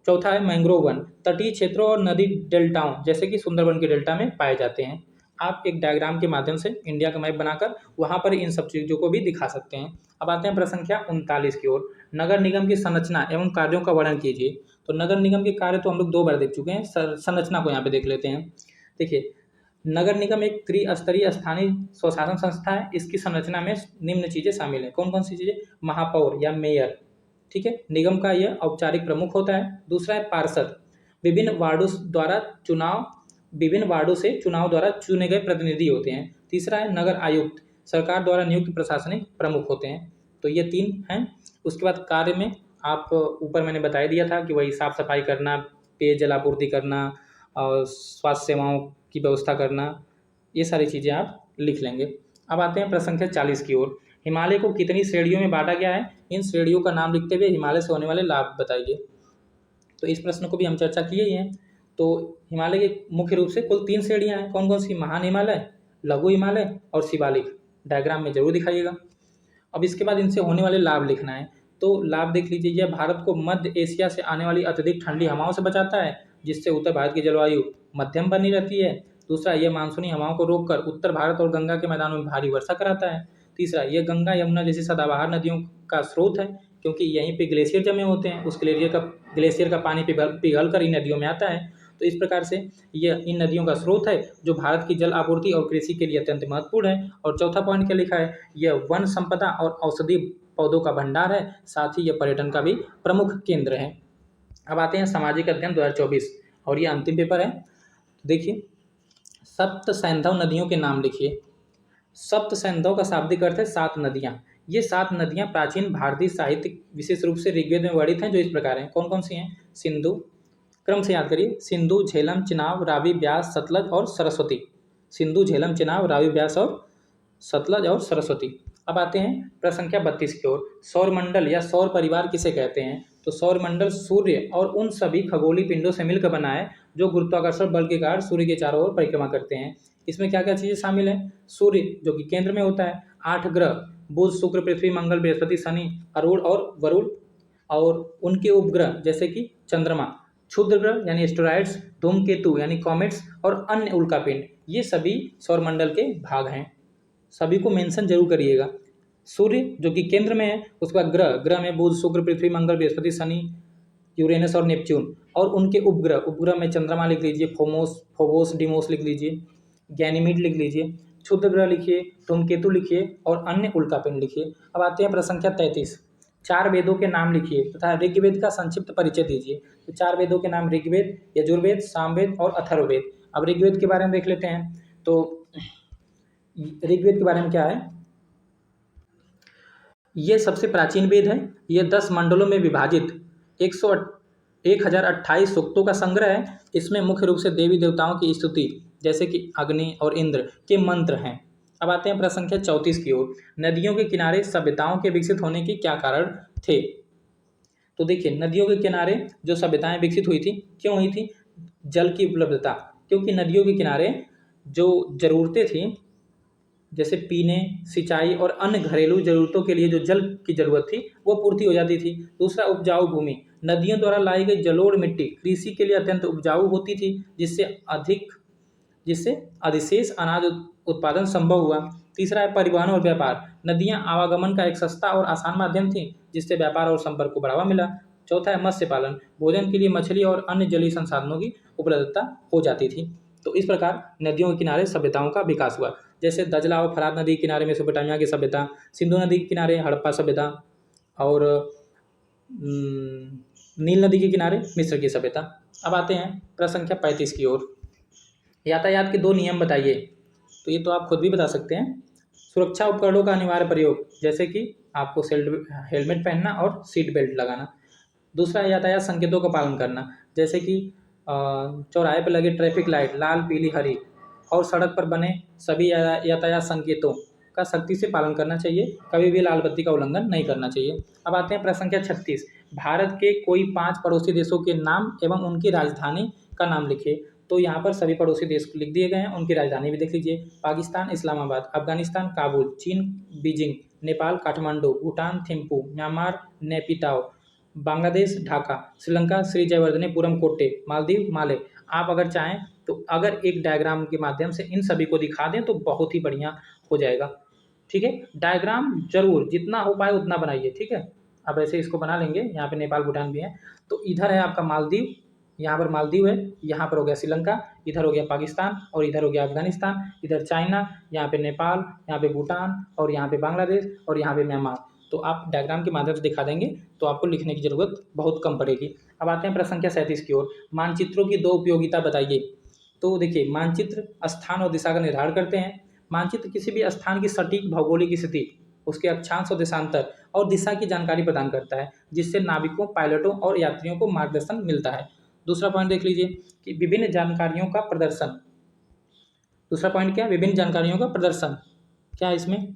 चौथा है मैंग्रोव वन, तटीय क्षेत्रों और नदी डेल्टाओं जैसे कि सुंदरबन के डेल्टा में पाए जाते हैं। आप एक डायग्राम के माध्यम से इंडिया का मैप बनाकर वहाँ पर इन सब चीज़ों को भी दिखा सकते हैं। अब आते हैं प्रश्न संख्या 39 की ओर। नगर निगम की संरचना एवं कार्यों का वर्णन कीजिए। तो नगर निगम के कार्य तो हम लोग 2 बार देख चुके हैं, संरचना को यहाँ पे देख लेते हैं। देखिए, नगर निगम एक त्रिस्तरीय स्थानीय स्वशासन संस्था है। इसकी संरचना में निम्न चीज़ें शामिल हैं। कौन कौन सी चीज़ें? महापौर या मेयर, ठीक है, निगम का यह औपचारिक प्रमुख होता है। दूसरा है पार्षद, विभिन्न वार्डों से चुनाव द्वारा चुने गए प्रतिनिधि होते हैं। तीसरा है नगर आयुक्त, सरकार द्वारा नियुक्त प्रशासनिक प्रमुख होते हैं। तो ये 3 हैं। उसके बाद कार्य में आप ऊपर मैंने बता दिया था कि वही साफ सफाई करना, पेयजल आपूर्ति करना और स्वास्थ्य सेवाओं की व्यवस्था करना, ये सारी चीज़ें आप लिख लेंगे। अब आते हैं प्रश्न संख्या 40 की ओर। हिमालय को कितनी श्रेणियों में बांटा गया है? इन श्रेणियों का नाम लिखते हुए हिमालय से होने वाले लाभ बताइए। तो इस प्रश्न को भी हम चर्चा किए ही हैं। तो हिमालय के मुख्य रूप से कुल 3 श्रेणियां हैं। कौन कौन सी? महान हिमालय, लघु हिमालय और शिवालिक। डायग्राम में जरूर दिखाइएगा। अब इसके बाद इनसे होने वाले लाभ लिखना है। तो लाभ देख लीजिए, यह भारत को मध्य एशिया से आने वाली अत्यधिक ठंडी हवाओं से बचाता है, जिससे उत्तर भारत की जलवायु मध्यम बनी रहती है। दूसरा, यह मानसूनी हवाओं को रोककर उत्तर भारत और गंगा के मैदानों में भारी वर्षा कराता है। तीसरा, यह गंगा यमुना जैसी सदाबहार नदियों का स्रोत है, क्योंकि यहीं पे ग्लेशियर जमे होते हैं। उस ग्लेशियर का पानी पिघल कर इन नदियों में आता है। तो इस प्रकार से यह इन नदियों का स्रोत है, जो भारत की जल आपूर्ति और कृषि के लिए अत्यंत महत्वपूर्ण है। और चौथा पॉइंट क्या लिखा है? यह वन संपदा और औषधीय पौधों का भंडार है, साथ ही यह पर्यटन का भी प्रमुख केंद्र है। अब आते हैं सामाजिक अध्ययन 2024, और ये अंतिम पेपर है। देखिए, सप्त सैंधव नदियों के नाम लिखिए। सप्त सैंधव का शाब्दिक अर्थ है 7 नदियाँ। ये 7 नदियाँ प्राचीन भारतीय साहित्य विशेष रूप से ऋग्वेद में वर्णित हैं, जो इस प्रकार हैं। कौन कौन सी हैं? सिंधु, क्रम से याद करिए, सिंधु, झेलम, चिनाब, रावी, ब्यास, सतलज और सरस्वती। सिंधु, झेलम, चिनाब, रावी, ब्यास और सतलज और सरस्वती। अब आते हैं प्रश्न संख्या 32 की ओर। सौरमंडल या सौर परिवार किसे कहते हैं? तो सौरमंडल सूर्य और उन सभी खगोलीय पिंडों से मिलकर बना है जो गुरुत्वाकर्षण बल के कारण सूर्य के चारों ओर परिक्रमा करते हैं। इसमें क्या क्या चीज़ें शामिल हैं? सूर्य जो कि केंद्र में होता है, 8 ग्रह बुध, शुक्र, पृथ्वी, मंगल, बृहस्पति, शनि, अरुण और वरुण, और उनके उपग्रह जैसे कि चंद्रमा, क्षुद्र ग्रह यानी एस्टेरॉइड्स, धूमकेतु यानी कॉमेट्स और अन्य उल्कापिंड, ये सभी सौरमंडल के भाग हैं। सभी को मेंशन जरूर करिएगा। सूर्य जो कि केंद्र में है, उसके बाद ग्रह में बुध, शुक्र, पृथ्वी, मंगल, बृहस्पति, शनि, यूरेनस और नेपच्यून, और उनके उपग्रह में चंद्रमा लिख लीजिए, फोबोस, डिमोस लिख लीजिए, गैनीमीड लिख लीजिए, क्षुद्र ग्रह लिखिए, धूमकेतु लिखिए और अन्य उल्कापिंड लिखिए। अब आते हैं प्रश्न संख्या 33। 4 वेदों के नाम लिखिए तथा ऋग्वेद का संक्षिप्त परिचय दीजिए। तो 4 वेदों के नाम ऋग्वेद, यजुर्वेद, सामवेद और अथर्ववेद। अब ऋग्वेद के बारे में देख लेते हैं। तो ऋग्वेद के बारे में क्या है? ये सबसे प्राचीन वेद है। ये 10 मंडलों में विभाजित 1028 सूक्तों का संग्रह है। इसमें मुख्य रूप से देवी देवताओं की स्तुति जैसे कि अग्नि और इंद्र के मंत्र हैं, अब आते हैं प्रश्न संख्या 34 की ओर। नदियों के किनारे सभ्यताओं के विकसित होने के क्या कारण थे? तो देखिए, नदियों के किनारे जो सभ्यताएं विकसित हुई थी, क्यों हुई थी? जल की उपलब्धता, क्योंकि नदियों के किनारे जो ज़रूरतें थी, जैसे पीने, सिंचाई और अन्य घरेलू ज़रूरतों के लिए जो जल की ज़रूरत थी वो पूर्ति हो जाती थी। दूसरा, उपजाऊ भूमि, नदियों द्वारा लाई गई जलोढ़ मिट्टी कृषि के लिए अत्यंत उपजाऊ होती थी, जिससे अधिशेष अनाज उत्पादन संभव हुआ। तीसरा है परिवहन और व्यापार, नदियां आवागमन का एक सस्ता और आसान माध्यम थी, जिससे व्यापार और संपर्क को बढ़ावा मिला। चौथा है मत्स्य पालन, भोजन के लिए मछली और अन्य जलीय संसाधनों की उपलब्धता हो जाती थी। तो इस प्रकार नदियों के किनारे सभ्यताओं का विकास हुआ। जैसे दजला और फरात नदी के किनारे मेसोपोटामिया की सभ्यता, सिंधु नदी के किनारे हड़प्पा सभ्यता और नील नदी के किनारे मिस्र की सभ्यता। अब आते हैं प्रश्न संख्या 35 की ओर। यातायात के 2 नियम बताइए। तो ये तो आप खुद भी बता सकते हैं। सुरक्षा उपकरणों का अनिवार्य प्रयोग, जैसे कि आपको हेलमेट पहनना और सीट बेल्ट लगाना। दूसरा, यातायात संकेतों का पालन करना, जैसे कि चौराहे पर लगे ट्रैफिक लाइट लाल, पीली, हरी और सड़क पर बने सभी यातायात संकेतों का सख्ती से पालन करना चाहिए। कभी भी लाल बत्ती का उल्लंघन नहीं करना चाहिए। अब आते हैं प्रश्न संख्या 36। भारत के कोई 5 पड़ोसी देशों के नाम एवं उनकी राजधानी का नाम लिखिए। तो यहाँ पर सभी पड़ोसी देश लिख दिए गए हैं, उनकी राजधानी भी देख लीजिए। पाकिस्तान इस्लामाबाद, अफगानिस्तान काबुल, चीन बीजिंग, नेपाल काठमांडू, भूटान थिम्पू, म्यांमार नेपिताओ, बांग्लादेश ढाका, श्रीलंका श्री जयवर्धनेपुरम कोट्टे, मालदीव माले। आप अगर चाहें तो अगर एक डायग्राम के माध्यम से इन सभी को दिखा दें तो बहुत ही बढ़िया हो जाएगा। ठीक है, डायग्राम जरूर जितना हो पाए उतना बनाइए। ठीक है, अब ऐसे इसको बना लेंगे। यहाँ पे नेपाल भूटान भी है। तो इधर है आपका मालदीव, यहाँ पर मालदीव है, यहाँ पर हो गया श्रीलंका, इधर हो गया पाकिस्तान और इधर हो गया अफगानिस्तान, इधर चाइना, यहाँ पे नेपाल, यहाँ पे भूटान और यहाँ पे बांग्लादेश और यहाँ पे म्यांमार। तो आप डायग्राम के माध्यम से दिखा देंगे तो आपको लिखने की जरूरत बहुत कम पड़ेगी। अब आते हैं प्रश्न संख्या 37 की ओर। मानचित्रों की 2 उपयोगिता बताइए। तो देखिए, मानचित्र स्थान और दिशा का निर्धारण करते हैं। मानचित्र किसी भी स्थान की सटीक भौगोलिक स्थिति, उसके अक्षांश और देशांतर और दिशा की जानकारी प्रदान करता है, जिससे नाविकों, पायलटों और यात्रियों को मार्गदर्शन मिलता है। दूसरा पॉइंट देख लीजिए कि विभिन्न जानकारियों का प्रदर्शन। दूसरा पॉइंट क्या है? विभिन्न जानकारियों का प्रदर्शन। क्या है इसमें?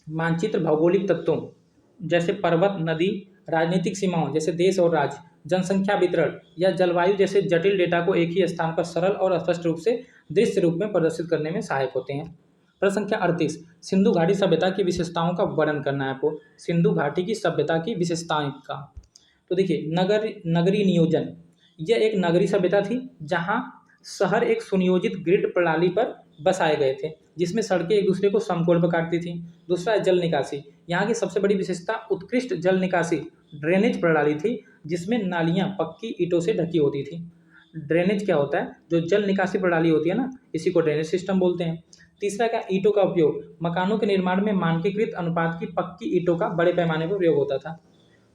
मानचित्र भौगोलिक तत्वों जैसे पर्वत, नदी, राजनीतिक सीमाओं जैसे देश और राज्य, जनसंख्या वितरण या जलवायु जैसे जटिल डेटा को एक ही स्थान पर सरल और स्पष्ट रूप से दृश्य रूप में प्रदर्शित करने में सहायक होते हैं। प्रश्न संख्या 38। सिंधु घाटी सभ्यता की विशेषताओं का वर्णन करना है आपको। सिंधु घाटी की सभ्यता की विशेषताएं का। तो देखिए, नगरी नियोजन, यह एक नगरी सभ्यता थी जहां शहर एक सुनियोजित ग्रिड प्रणाली पर बसाए गए थे, जिसमें सड़कें एक दूसरे को समकोण पर काटती थी। दूसरा है जल निकासी, यहाँ की सबसे बड़ी विशेषता उत्कृष्ट जल निकासी ड्रेनेज प्रणाली थी, जिसमें नालियाँ पक्की ईंटों से ढकी होती थी। ड्रेनेज क्या होता है? जो जल निकासी प्रणाली होती है ना, इसी को ड्रेनेज सिस्टम बोलते हैं। तीसरा क्या? ईंटों का उपयोग, मकानों के निर्माण में मानकीकृत अनुपात की पक्की ईंटों का बड़े पैमाने पर प्रयोग होता था।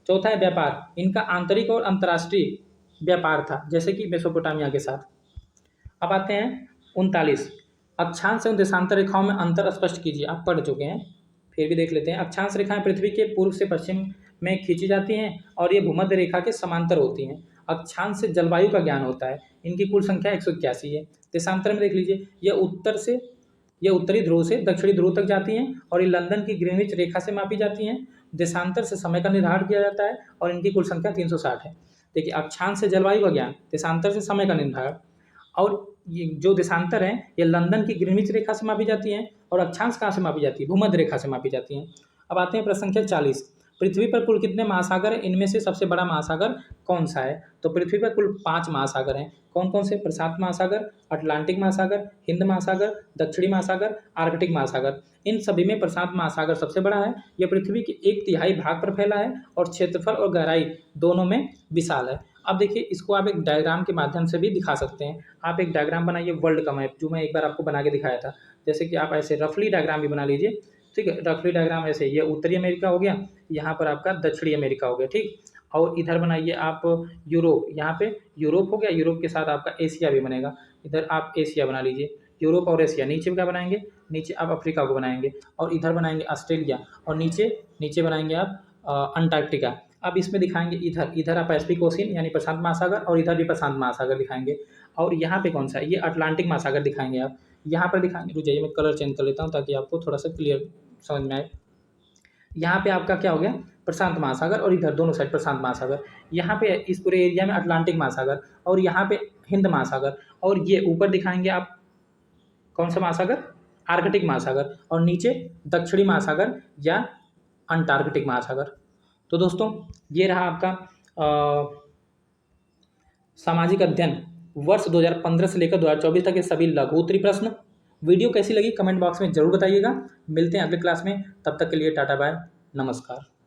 चौथा है व्यापार, इनका आंतरिक और अंतर्राष्ट्रीय व्यापार था, जैसे कि मेसोपोटामिया के साथ। अब आते हैं 39। अक्षांश एवं देशांतर रेखाओं में अंतर स्पष्ट कीजिए। आप पढ़ चुके हैं, फिर भी देख लेते हैं। अक्षांश रेखाएं पृथ्वी के पूर्व से पश्चिम में खींची जाती हैं और ये भूमध्य रेखा के समांतर होती हैं। अक्षांश से जलवायु का ज्ञान होता है। इनकी कुल संख्या 181 है। देशांतर में देख लीजिए, यह उत्तरी ध्रुव से दक्षिणी ध्रुव तक जाती हैं और ये लंदन की ग्रीनविच रेखा से मापी जाती हैं। देशांतर से समय का निर्धारण किया जाता है और इनकी कुल संख्या 360 है। देखिए, अक्षांश से जलवायु का ज्ञान, देशांतर से समय का निर्धारण, और ये जो देशांतर है ये लंदन की ग्रीनविच रेखा से मापी जाती हैं और अक्षांश कहाँ से मापी जाती है? भूमध्य रेखा से मापी जाती हैं। अब आते हैं प्रश्न संख्या 40। पृथ्वी पर कुल कितने महासागर हैं? इनमें से सबसे बड़ा महासागर कौन सा है? तो पृथ्वी पर कुल 5 महासागर हैं। कौन कौन से? प्रशांत महासागर, अटलांटिक महासागर, हिंद महासागर, दक्षिणी महासागर, आर्कटिक महासागर। इन सभी में प्रशांत महासागर सबसे बड़ा है। यह पृथ्वी के 1/3 भाग पर फैला है और क्षेत्रफल और गहराई दोनों में विशाल है। अब देखिए, इसको आप एक डायग्राम के माध्यम से भी दिखा सकते हैं। आप एक डायग्राम बनाइए वर्ल्ड का मैप, जो मैं एक बार आपको बना के दिखाया था। जैसे कि आप ऐसे रफली डायग्राम भी बना लीजिए। ठीक है, रफली डायग्राम ऐसे, ये उत्तरी अमेरिका हो गया, यहाँ पर आपका दक्षिणी अमेरिका हो गया। ठीक, और इधर बनाइए आप यूरोप, यहाँ पे यूरोप हो गया, यूरोप के साथ आपका एशिया भी बनेगा। इधर आप एशिया बना लीजिए, यूरोप और एशिया। नीचे क्या बनाएंगे? नीचे आप अफ्रीका को बनाएंगे और इधर बनाएंगे ऑस्ट्रेलिया और नीचे बनाएंगे आप अंटार्कटिका। अब इसमें दिखाएंगे इधर आप पैसिफिक ओशियन यानी प्रशांत महासागर और इधर भी प्रशांत महासागर दिखाएंगे। और यहाँ पे कौन सा है? ये अटलांटिक महासागर दिखाएंगे आप। यहाँ पर दिखाएंगे, रुक जाइए मैं कलर चेंज कर लेता हूँ ताकि आपको थोड़ा सा क्लियर समझ में आए। यहाँ पे आपका क्या हो गया, प्रशांत महासागर, और इधर दोनों साइड प्रशांत महासागर। यहाँ पे इस पूरे एरिया में अटलांटिक महासागर, और यहाँ पे हिंद महासागर, और ये ऊपर दिखाएंगे आप कौन सा महासागर, आर्कटिक महासागर, और नीचे दक्षिणी महासागर या अंटार्कटिक महासागर। तो दोस्तों ये रहा आपका सामाजिक अध्ययन वर्ष 2015 से लेकर 2024 तक के सभी लघु उत्तरीय प्रश्न। वीडियो कैसी लगी कमेंट बॉक्स में जरूर बताइएगा। मिलते हैं अगले क्लास में, तब तक के लिए टाटा बाय, नमस्कार।